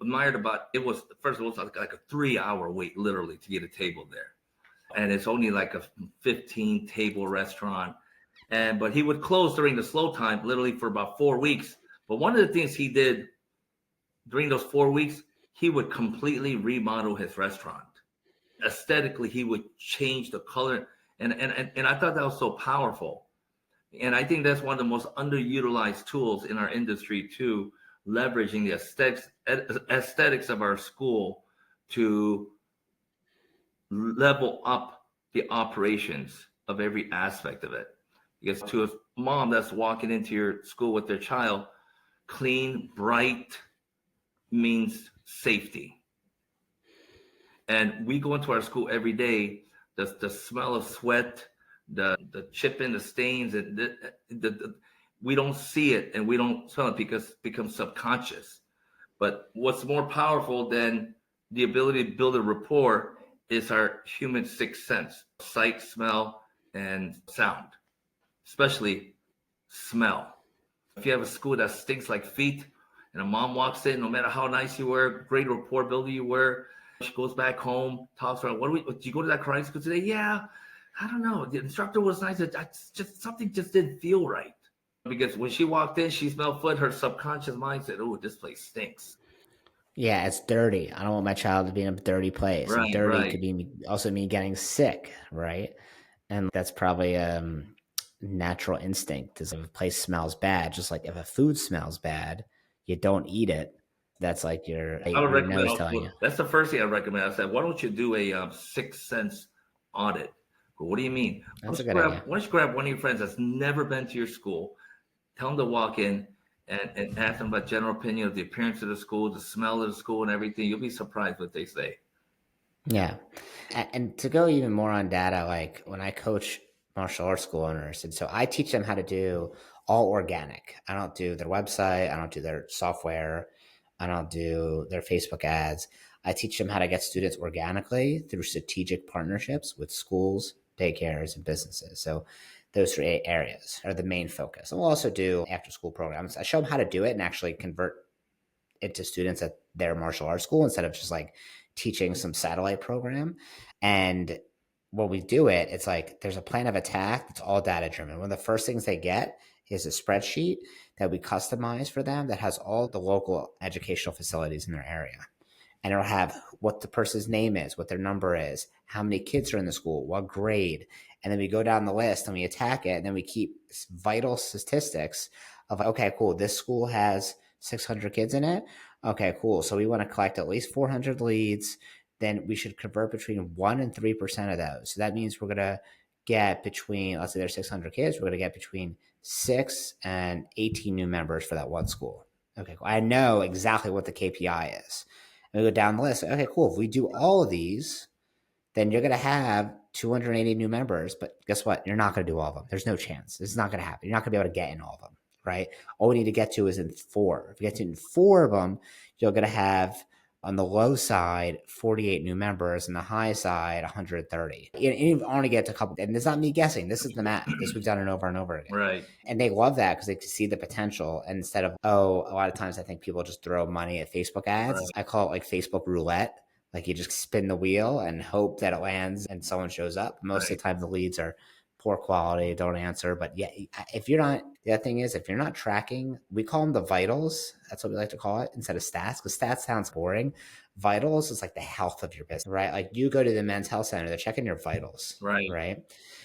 admired about it was, first of all, it was like a 3-hour wait, literally, to get a table there. And it's only like a 15 table restaurant. But he would close during the slow time, literally for about 4 weeks. But one of the things he did during those 4 weeks, he would completely remodel his restaurant. Aesthetically, he would change the color. And I thought that was so powerful. And I think that's one of the most underutilized tools in our industry too, leveraging the aesthetics of our school to level up the operations of every aspect of it. Because to a mom that's walking into your school with their child, clean, bright means safety. And we go into our school every day, the smell of sweat, the chipping, the stains, and we don't see it and we don't smell it because it becomes subconscious. But what's more powerful than the ability to build a rapport is our human sixth sense: sight, smell, and sound, especially smell. If you have a school that stinks like feet and a mom walks in, no matter how nice you were, great rapport builder you were, she goes back home, talks about, did you go to that karate school today? Yeah, I don't know. The instructor was nice. Something just didn't feel right. Because when she walked in, she smelled foot. Her subconscious mind said, oh, this place stinks. Yeah, it's dirty. I don't want my child to be in a dirty place. And Right, dirty right. could be also mean getting sick, right? And that's probably natural instinct is if a place smells bad, just like if a food smells bad, you don't eat it. That's like I would your recommend nose telling also, you. that's the first thing I recommend. I said, why don't you do a sixth sense audit? Well, what do you mean? That's a good idea. Why don't you grab one of your friends that's never been to your school, tell them to walk in and ask them about general opinion of the appearance of the school, the smell of the school, and everything. You'll be surprised what they say. Yeah. And to go even more on data, like when I coach martial arts school owners, and so I teach them how to do all organic. I don't do their website, I don't do their software, I don't do their Facebook ads. I teach them how to get students organically through strategic partnerships with schools, daycares, and businesses. So those 3 areas are the main focus. And we'll also do after school programs. I show them how to do it and actually convert into students at their martial arts school instead of just like teaching some satellite program. And when we do it, it's like there's a plan of attack that's all data driven. One of the first things they get is a spreadsheet that we customize for them that has all the local educational facilities in their area. And it'll have what the person's name is, what their number is, how many kids are in the school, what grade. And then we go down the list and we attack it. And then we keep vital statistics of, okay, cool, this school has 600 kids in it. Okay, cool. So we want to collect at least 400 leads. Then we should convert between 1% and 3% of those. So that means we're going to get between, let's say there's 600 kids, we're going to get between 6 and 18 new members for that one school. Okay, cool. I know exactly what the KPI is. And we go down the list. Okay, cool. If we do all of these, then you're going to have 280 new members, but guess what? You're not going to do all of them. There's no chance. It's not going to happen. You're not going to be able to get in all of them, right? All we need to get to is in 4. If you get to in 4 of them, you're going to have on the low side 48 new members and the high side 130. You only get to a couple, and it's not me guessing. This is the math. This we've done it over and over again. Right. And they love that because they see the potential. And instead of, oh, a lot of times I think people just throw money at Facebook ads. Right. I call it like Facebook roulette. Like you just spin the wheel and hope that it lands and someone shows up. Most of the time the leads are poor quality, don't answer. But yeah, if you're not, the other thing is if you're not tracking, we call them the vitals. That's what we like to call it instead of stats, because stats sounds boring. Vitals is like the health of your business, right? Like you go to the men's health center, they're checking your vitals, right?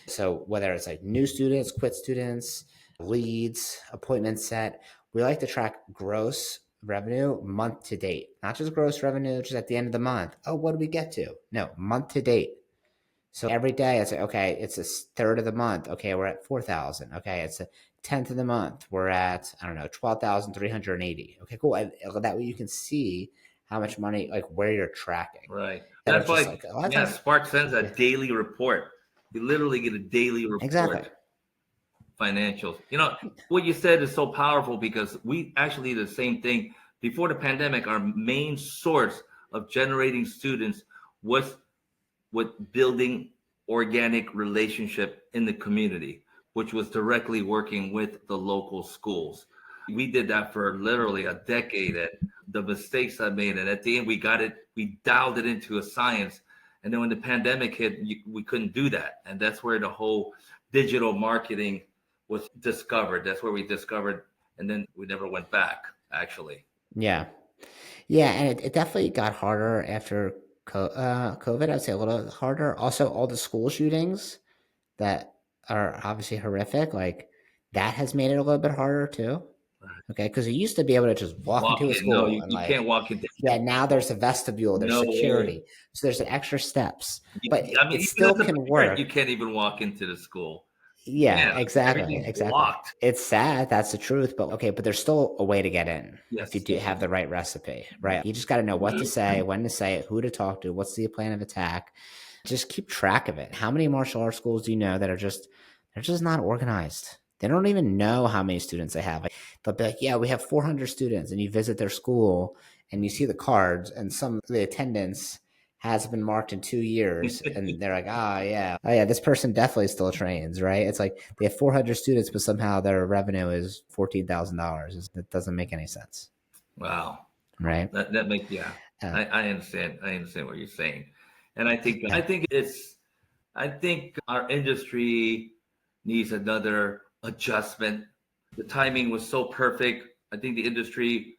So whether it's like new students, quit students, leads, appointments set, we like to track gross revenue month to date, not just gross revenue, just at the end of the month. Oh, what did we get to? No, month to date. So every day I say, okay, it's a third of the month. Okay, we're at 4,000. Okay, it's a 10th of the month. We're at, I don't know, 12,380. Okay, cool. And that way you can see how much money, like where you're tracking. Right. That's why, like, yeah, Spark sends a daily report. You literally get a daily report. Exactly. Financials. You know, what you said is so powerful because we actually did the same thing. Before the pandemic, our main source of generating students was with building organic relationship in the community, which was directly working with the local schools. We did that for literally a decade. At the mistakes I made, and at the end we dialed it into a science. And then when the pandemic hit, we couldn't do that. And that's where the whole digital marketing was discovered. That's where we discovered, and then we never went back, actually. Yeah. And it definitely got harder after COVID. I'd say a little harder. Also, all the school shootings that are obviously horrific, like that has made it a little bit harder too. Okay, because you used to be able to just walk into a school. No, you can't walk into. Yeah, now there's a vestibule, there's security, so there's extra steps. But I mean, it still can work. You can't even walk into the school. Yeah, exactly. Locked. It's sad. That's the truth. But okay, but there's still a way to get in if you do have the right recipe, right? You just got to know what to say, when to say it, who to talk to, what's the plan of attack. Just keep track of it. How many martial arts schools do you know that they're just not organized? They don't even know how many students they have. They'll be like, yeah, we have 400 students, and you visit their school and you see the cards, and some of the attendance has been marked in 2 years, and they're like, oh yeah, this person definitely still trains, right? It's like they have 400 students, but somehow their revenue is $14,000. That doesn't make any sense. Wow. Right. That makes, yeah. I understand. I understand what you're saying, and I think our industry needs another adjustment. The timing was so perfect. I think the industry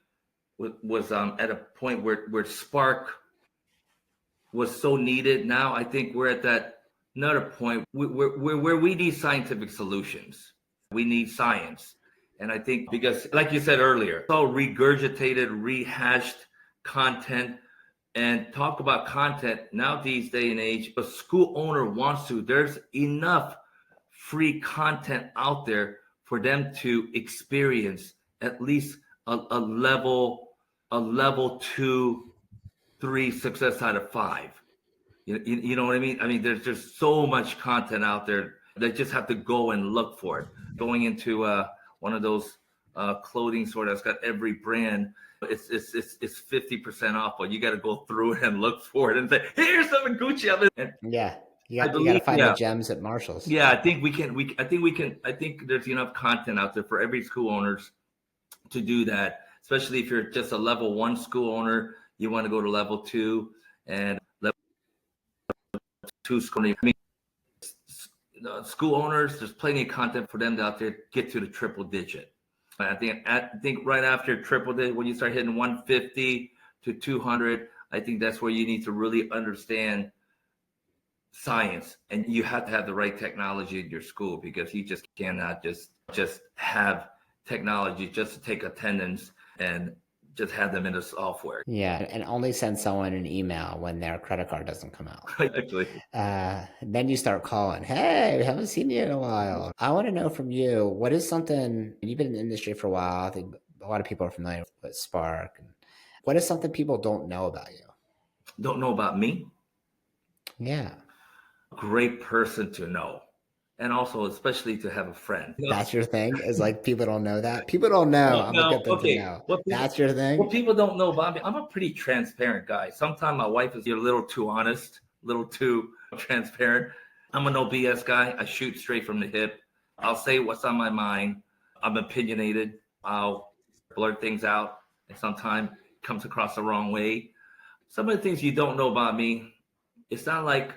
was at a point where Spark was so needed. Now I think we're at that another point where we need scientific solutions. We need science. And I think because, like you said earlier, so regurgitated, rehashed content, and talk about content now these day and age, a school owner wants to, there's enough free content out there for them to experience at least a level 2, 3 success out of 5. You know what I mean? I mean, there's just so much content out there. They just have to go and look for it. Going into one of those clothing store that's got every brand, it's 50% off, but you got to go through it and look for it and say, hey, here's something Gucci. And yeah, you got to find the gems at Marshall's. Yeah, I think we can. I think there's enough content out there for every school owners to do that. Especially if you're just a level 1 school owner, you want to go to level 2 and level 2 school. I mean, school owners, there's plenty of content for them to out there get to the triple digit. I think right after triple digit, when you start hitting 150 to 200, I think that's where you need to really understand science, and you have to have the right technology in your school, because you just cannot just have technology just to take attendance and just have them in the software. Yeah, and only send someone an email when their credit card doesn't come out. Exactly. Then you start calling, hey, we haven't seen you in a while. I want to know from you, what is something, you've been in the industry for a while, I think a lot of people are familiar with Spark. What is something people don't know about you? Don't know about me? Yeah. great person to know. And also, especially to have a friend. That's your thing, is like people don't know that. People don't know. I'm a No, good thing to okay. know. That's your What thing. people don't know about me, I'm a pretty transparent guy. Sometimes my wife is a little too honest, a little too transparent. I'm a no BS guy. I shoot straight from the hip. I'll say what's on my mind. I'm opinionated. I'll blurt things out, and sometimes it comes across the wrong way. Some of the things you don't know about me, it's not like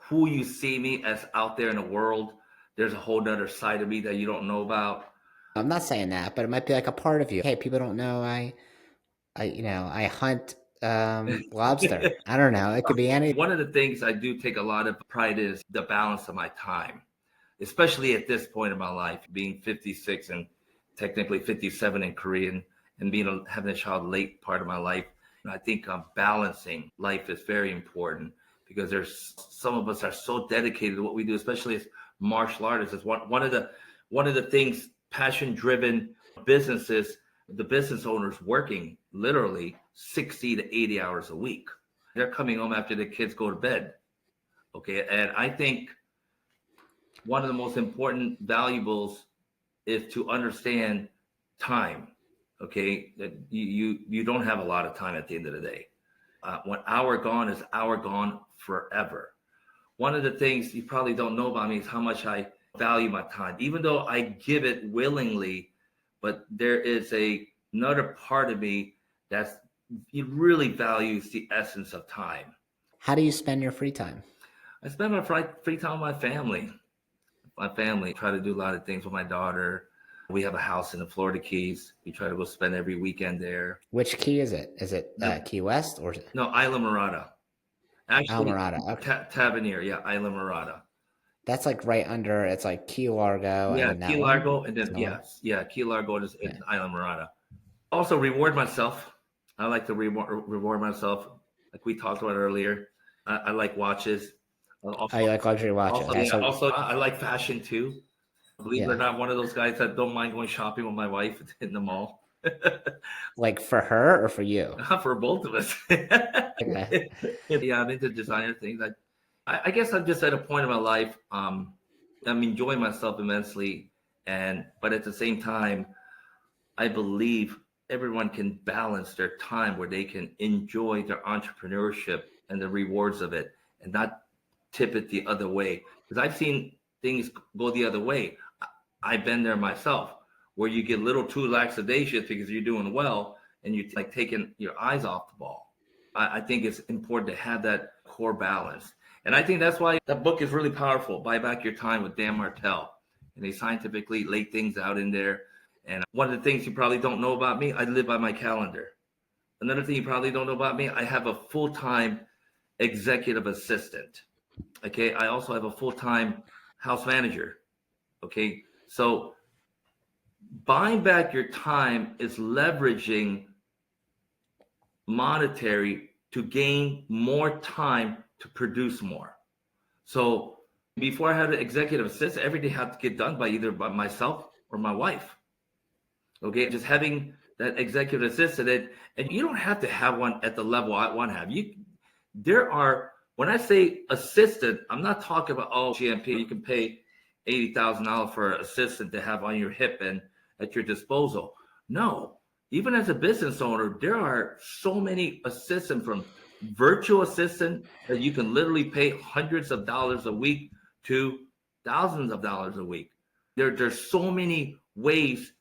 who you see me as out there in the world. There's a whole other side of me that you don't know about. I'm not saying that, but it might be like a part of you. Hey, people don't know I hunt lobster. I don't know. It could be any. One of the things I do take a lot of pride is the balance of my time, especially at this point in my life, being 56 and technically 57 in Korean, and having a child late part of my life. I think balancing life is very important, because there's some of us are so dedicated to what we do, especially as martial artists. Is one of the things, passion driven businesses, the business owners working literally 60 to 80 hours a week. They're coming home after the kids go to bed. Okay. And I think one of the most important valuables is to understand time. Okay. That you don't have a lot of time at the end of the day. When hour gone is hour gone forever. One of the things you probably don't know about me is how much I value my time, even though I give it willingly. But there is another part of me that's it really values the essence of time. How do you spend your free time? I spend my free time with my family. My family try to do a lot of things with my daughter. We have a house in the Florida Keys. We try to go spend every weekend there. Which key is it? Is it Key West or No, Isla Morada. Actually, Almirada? Okay. Tavernier. Yeah, Isla Morada. That's like right under. It's like Key Largo and Yeah, then Key that one. Largo, and then So, yeah, Key Largo is yeah. Isla Morada. Also, reward myself. I like to reward myself, like we talked about earlier. I like watches. Oh, you like luxury watches? Also, Okay, yeah, so also I like fashion too. Believe it or yeah, not, one of those guys that don't mind going shopping with my wife in the mall. like for her or for you? For both of us. Okay. Yeah, I'm into designer things. I guess I'm just at a point in my life. I'm enjoying myself immensely, but at the same time, I believe everyone can balance their time where they can enjoy their entrepreneurship and the rewards of it, and not tip it the other way. Because I've seen things go the other way. I've been there myself, where you get a little too lackadaisious because you're doing well and you're like taking your eyes off the ball. I think it's important to have that core balance. And I think that's why that book is really powerful. Buy Back Your Time with Dan Martell. And they scientifically lay things out in there. And one of the things you probably don't know about me, I live by my calendar. Another thing you probably don't know about me, I have a full-time executive assistant. Okay. I also have a full-time house manager. Okay. So buying back your time is leveraging monetary to gain more time to produce more. So before I had an executive assistant, everything had to get done by either by myself or my wife. Okay, just having that executive assistant, and you don't have to have one at the level I want to have. There are, when I say assistant, I'm not talking about GMP. You can pay $80,000 for an assistant to have on your hip and at your disposal. No, even as a business owner, there are so many assistants, from virtual assistant that you can literally pay hundreds of dollars a week to thousands of dollars a week. There's so many ways,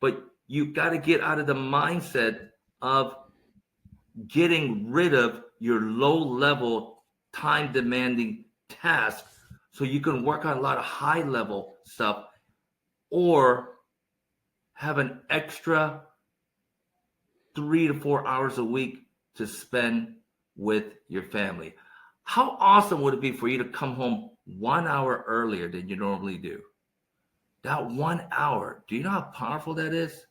but you got to get out of the mindset of getting rid of your low level, time demanding tasks so you can work on a lot of high level stuff, or have an extra 3 to 4 hours a week to spend with your family. How awesome would it be for you to come home 1 hour earlier than you normally do? That 1 hour, do you know how powerful that is?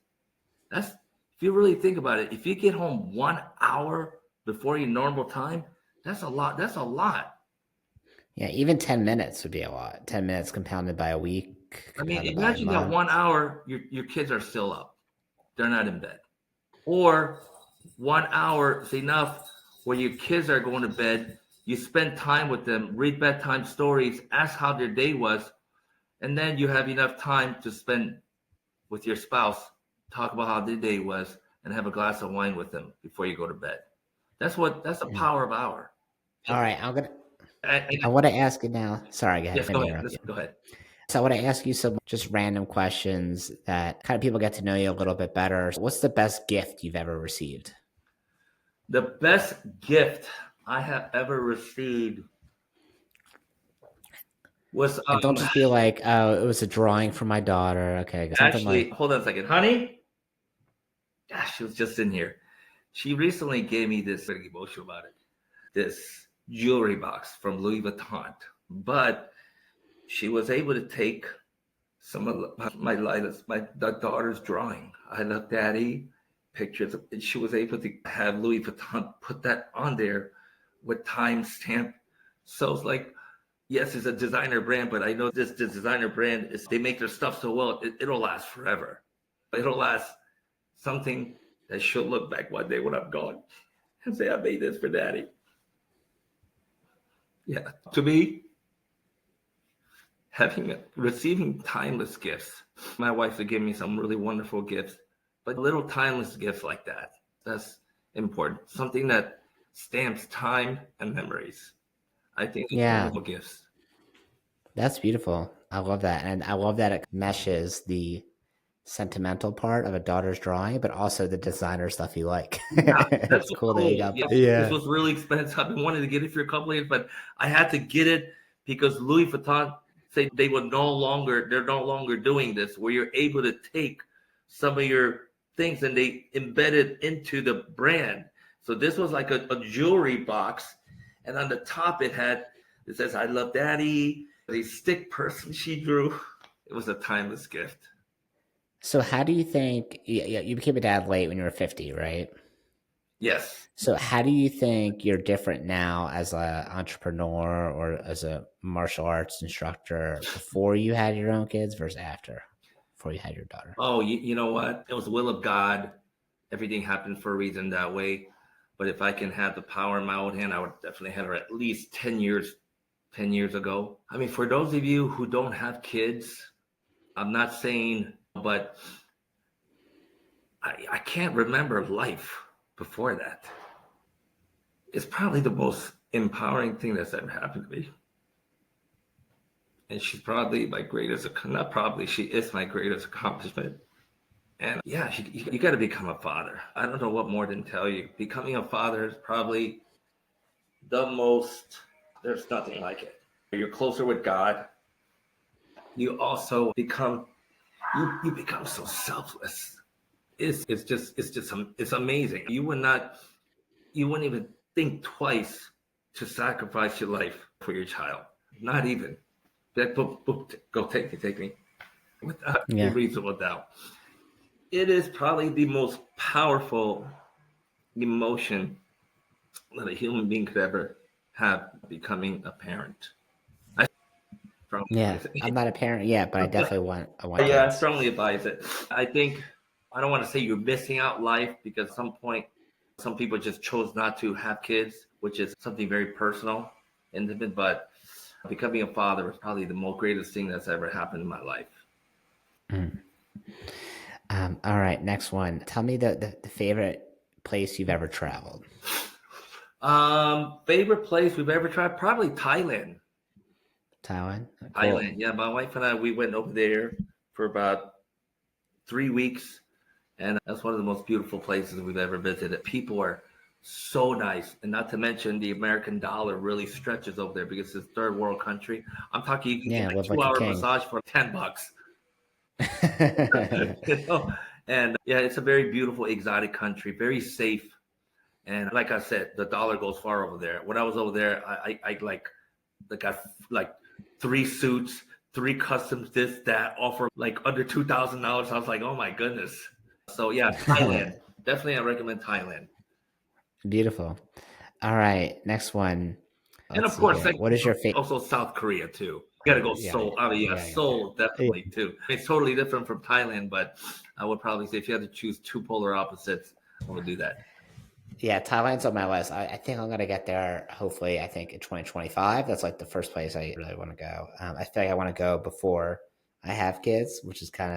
If you really think about it, if you get home 1 hour before your normal time, that's a lot. That's a lot. Yeah, even 10 minutes would be a lot. 10 minutes compounded by a week, I mean, compounded by a imagine that month. 1 hour, your kids are still up. They're not in bed. Or 1 hour is enough where your kids are going to bed. You spend time with them, read bedtime stories, ask how their day was, and then you have enough time to spend with your spouse, talk about how their day was, and have a glass of wine with them before you go to bed. That's the Mm. power of our. All right, I, I want to ask you now. Sorry, go ahead. yes, Let go me ahead. interrupt you. Go ahead. So I want to ask you some just random questions that kind of people get to know you a little bit better. What's the best gift you've ever received? The best gift I have ever received was And don't just be like, oh, it was a drawing from my daughter. Okay, something actually, like, hold on a second, honey. Gosh, she was just in here. She recently gave me this, very emotional about it, this jewelry box from Louis Vuitton. But she was able to take some of my daughter's drawing. I love daddy pictures. And she was able to have Louis Vuitton put that on there with timestamp. So it's like, yes, it's a designer brand, but I know this designer brand is they make their stuff so well, it'll last forever. It'll last something that she'll look back one day when I'm gone and say, I made this for daddy. Yeah. To me, receiving timeless gifts. My wife would give me some really wonderful gifts, but little timeless gifts like that's important. Something that stamps time and memories. I think it's yeah, wonderful gifts. that's beautiful. I love that. And I love that it meshes the sentimental part of a daughter's drawing, but also the designer stuff you like. Yeah, that's It's so cool that you cool. got Yeah, both. this Yeah. was really expensive. I've been wanting to get it for a couple of years, but I had to get it because Louis Vuitton said they're no longer doing this, where you're able to take some of your things and they embed it into the brand. So this was like a jewelry box, and on the top it says "I love Daddy." The stick person she drew. It was a timeless gift. So how do you think you became a dad late when you were 50, right? Yes. So how do you think you're different now as an entrepreneur or as a martial arts instructor before you had your own kids versus after, before you had your daughter? Oh, you know what? It was the will of God. Everything happened for a reason that way. But if I can have the power in my own hand, I would definitely have her at least 10 years ago. I mean, for those of you who don't have kids, I'm not saying, but I can't remember life before that. It's probably the most empowering thing that's ever happened to me. And she's probably my greatest, not probably, she is my greatest accomplishment. And yeah, you got to become a father. I don't know what more than tell you. Becoming a father is probably the most, there's nothing like it. You're closer with God. You also you become so selfless. It's amazing. You wouldn't even think twice to sacrifice your life for your child. Not even. That book, go take me. Without any Yeah. reasonable doubt. It is probably the most powerful emotion that a human being could ever have, becoming a parent. I strongly Yeah. advise I'm it. not a parent yet, but I want Yeah, I kids. strongly advise it. I think I don't want to say you're missing out life because at some point some people just chose not to have kids, which is something very personal, intimate. But becoming a father is probably the most greatest thing that's ever happened in my life. Mm. All right, next one. Tell me the favorite place you've ever traveled. Favorite place we've ever tried? Probably Thailand. Taiwan? Thailand. Cool. Yeah, my wife and I, we went over there for about 3 weeks, and that's one of the most beautiful places we've ever visited. People are so nice, and not to mention the American dollar really stretches over there because it's a third world country. I'm talking you can get Yeah, a live like a 2 hour king. massage for $10. You know, and yeah, it's a very beautiful, exotic country, very safe. And like I said, the dollar goes far over there. When I was over there, I got like 3 suits, 3 customs, this, that, offer like under $2,000. I was like, oh my goodness. So yeah, Thailand. Definitely I recommend Thailand. Beautiful. All right, next one. And Let's of see course, here. like, What is your favorite? also South Korea too. You gotta go Yeah, Seoul. I mean, yeah, yeah, Seoul yeah. definitely too. It's totally different from Thailand, but I would probably say if you had to choose two polar opposites, I would do that. Yeah, Thailand's on my list. I think I'm gonna get there. Hopefully, I think in 2025. That's like the first place I really want to go. I feel like I want to go before I have kids, which is kind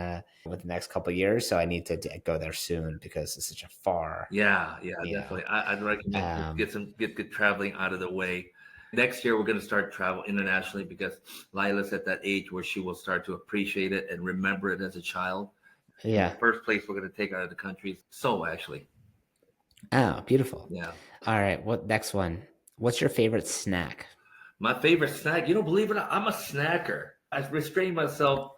of with the next couple of years. So I need to go there soon because it's such a far, Yeah, yeah, you know. definitely. I'd recommend to Um, get traveling out of the way. Next year, we're going to start travel internationally because Lila's at that age where she will start to appreciate it and remember it as a child. And the yeah. first place we're going to take her out of the country is Seoul, actually. Oh, beautiful. Yeah. All right. What next one? What's your favorite snack? My favorite snack, you don't believe it, I'm a snacker. I restrain myself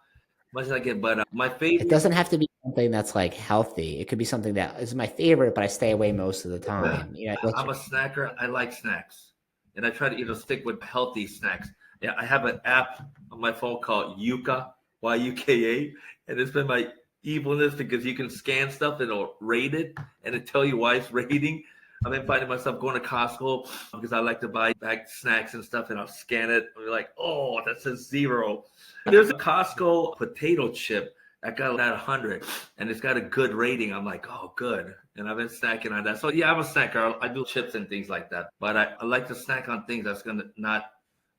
much as I can, but my It favorite, doesn't have to be something that's like healthy. It could be something that is my favorite, but I stay away most of the time. What's I'm a snacker. I like snacks, and I try to stick with healthy snacks. Yeah, I have an app on my phone called Yuka, Yuka, and it's been my evilness because you can scan stuff and it'll rate it and it tell you why it's rating. I've been finding myself going to Costco because I like to buy back snacks and stuff, and I'll scan it and be like, oh, that says zero. There's a Costco potato chip that got at 100 and it's got a good rating. I'm like, oh, good. And I've been snacking on that. So, yeah, I'm a snacker. I do chips and things like that. But I like to snack on things that's going to not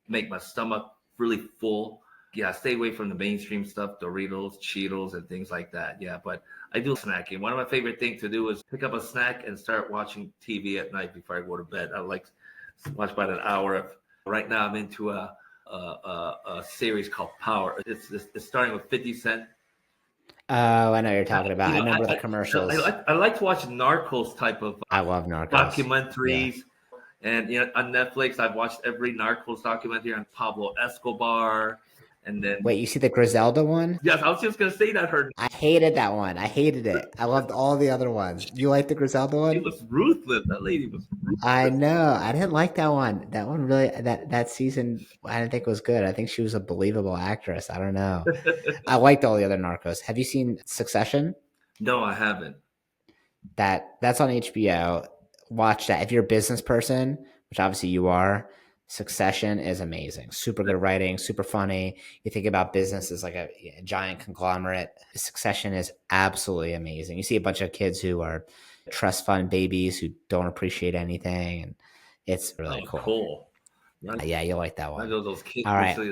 make my stomach really full. Yeah, stay away from the mainstream stuff, Doritos, Cheetos, and things like that. Yeah, but I do snacking. One of my favorite things to do is pick up a snack and start watching TV at night before I go to bed. I like to watch about an hour of. Right now, I'm into a series called Power. It's starting with 50 Cent. Oh, I know what you're talking about. You I know, remember the commercials. I like to watch Narcos type of I love Narcos. Yeah. documentaries. And on Netflix, I've watched every Narcos documentary on Pablo Escobar. And then, Wait, you see the Griselda one? yes, I was just gonna say that her I hated that one. I hated it. I loved all the other ones. You like the Griselda she one? was ruthless. That lady was I ruthless. know. I didn't like that one. That one really that season I didn't think was good. I think she was a believable actress. I don't know. I liked all the other Narcos. Have you seen Succession? No, I haven't. That's on HBO. Watch that. If you're a business person, which obviously you are, Succession is amazing. Super good writing, super funny. You think about business as like a giant conglomerate. Succession is absolutely amazing. You see a bunch of kids who are trust fund babies who don't appreciate anything, and it's really Oh, cool. cool. I Yeah, you like that I one. know those kids All right. recently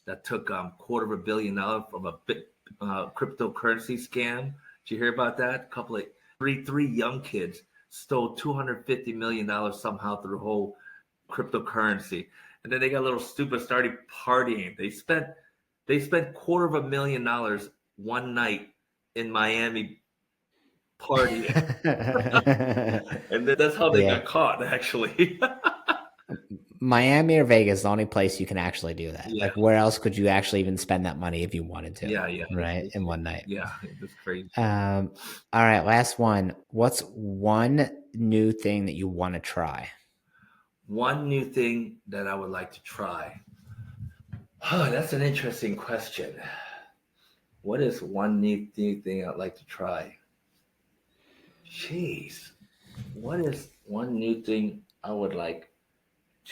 that took $250 million from a bit cryptocurrency scam. Did you hear about that? A couple of three young kids stole $250 million somehow through the whole cryptocurrency, and then they got a little stupid, started partying. They spent $250,000 one night in Miami partying, and then that's how they Yeah. got caught. Actually, Miami or Vegas is the only place you can actually do that. yeah, Like, where else could you actually even spend that money if you wanted to, yeah, yeah. right? In one night. Yeah, that's crazy. Um, all right, last one. What's one new thing that you want to try? One new thing that I would like to try. Oh, that's an interesting question. What is one new thing I'd like to try? Jeez, what is one new thing I would like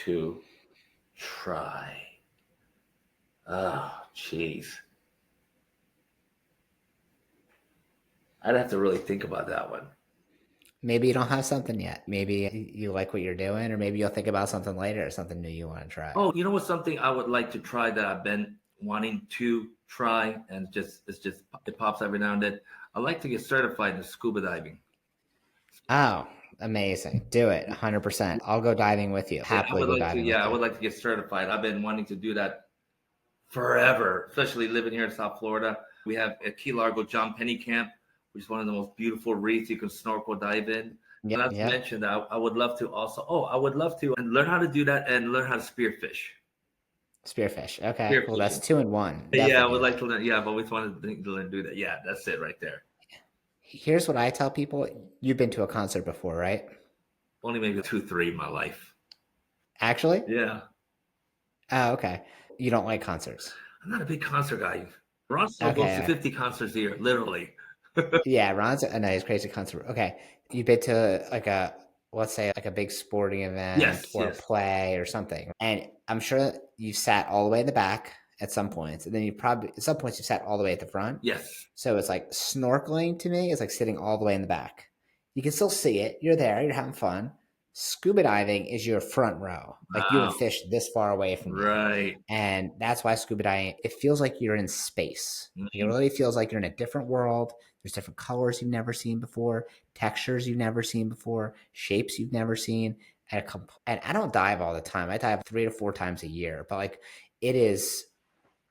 to try? Oh, jeez. I'd have to really think about that one. Maybe you don't have something yet. Maybe you like what you're doing, or maybe you'll think about something later, something new you want to try. Oh, you know what's something I would like to try that I've been wanting to try, and it pops every now and then. I like to get certified in scuba diving. Oh, amazing. Do it 100%. I'll go diving with you. Yeah, I Happily would go like to. diving Yeah, with I you. would like to get certified. I've been wanting to do that forever, especially living here in South Florida. We have a Key Largo John Penny Camp, which is one of the most beautiful reefs you can snorkel dive in. And Yep, not to yep. mention that I would love to also. Oh, I would love to learn how to do that and learn how to spearfish. Spearfish. Okay, cool. That's Spearfishing. two in one. Yeah, I Definitely would do like that. to learn. Yeah, I've always wanted to learn to do that. Yeah, that's it right there. Here's what I tell people. You've been to a concert before, right? Only maybe two, three in my life. Actually? Yeah, Oh, okay. You don't like concerts. I'm not a big concert guy. Ron still goes to Okay. 50 concerts a year, literally. Yeah, Ron's a nice, crazy concert. Okay. You've been to like let's say like a big sporting event Yes, or a yes, play or something. And I'm sure you sat all the way in the back at some points. And then you probably, at some points, you sat all the way at the front. yes. So it's like snorkeling to me is like sitting all the way in the back. You can still see it. You're there. You're having fun. Scuba diving is your front row. Like you have a Wow. fish this far away from you. Right. And that's why scuba diving, it feels like you're in space. Like it Mhm. really feels like you're in a different world. There's different colors you've never seen before, textures you've never seen before, shapes you've never seen. And I don't dive all the time. I dive 3 to 4 times a year, but like it is,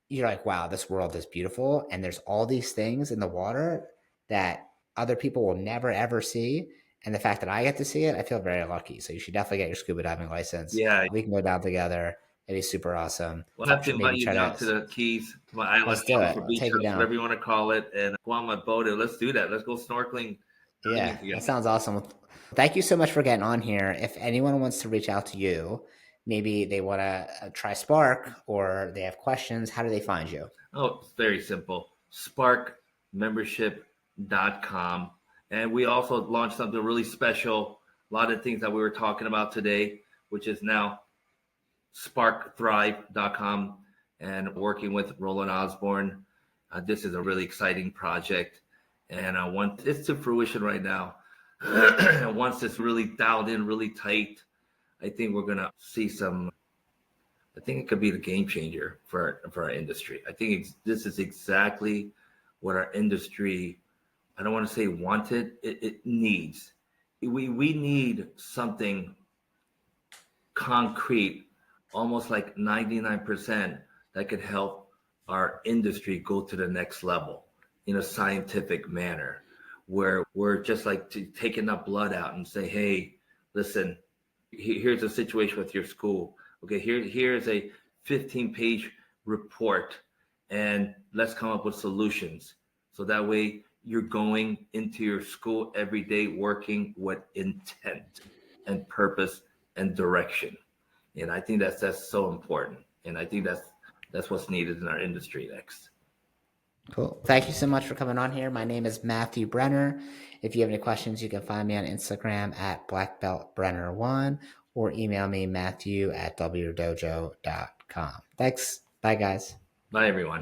you're like, wow, this world is beautiful. And there's all these things in the water that other people will never, ever see. And the fact that I get to see it, I feel very lucky. So you should definitely get your scuba diving license. Yeah. We can go down together. It'd be super awesome. We'll have to Maybe invite you try down to, to the Keys, to my island let's do house it. or I'll beach take you house, down. whatever you want to call it, and go on my boat and let's do that. Let's go snorkeling, Yeah, everything that together. sounds awesome. Thank you so much for getting on here. If anyone wants to reach out to you, maybe they want to try Spark or they have questions, how do they find you? Oh, it's very simple. Sparkmembership.com. And we also launched something really special. A lot of things that we were talking about today, which is now sparkthrive.com and working with Roland Osborne. This is a really exciting project. And once it's to fruition right now, and once it's really dialed in really tight, I think we're going to see some. I think it could be the game changer for our industry. I think this is exactly what our industry, I don't want to say wanted, it needs. We need something concrete, almost like 99%, that could help our industry go to the next level in a scientific manner, where we're just like taking that blood out and say, hey, listen, here's a situation with your school. Okay, here's a 15-page report, and let's come up with solutions. So that way you're going into your school every day working with intent and purpose and direction. And I think that's so important. And I think that's what's needed in our industry next. Cool. Thank you so much for coming on here. My name is Matthew Brenner. If you have any questions, you can find me on Instagram at blackbeltbrenner1 or email me matthew at wdojo.com. Thanks. Bye, guys. Bye, everyone.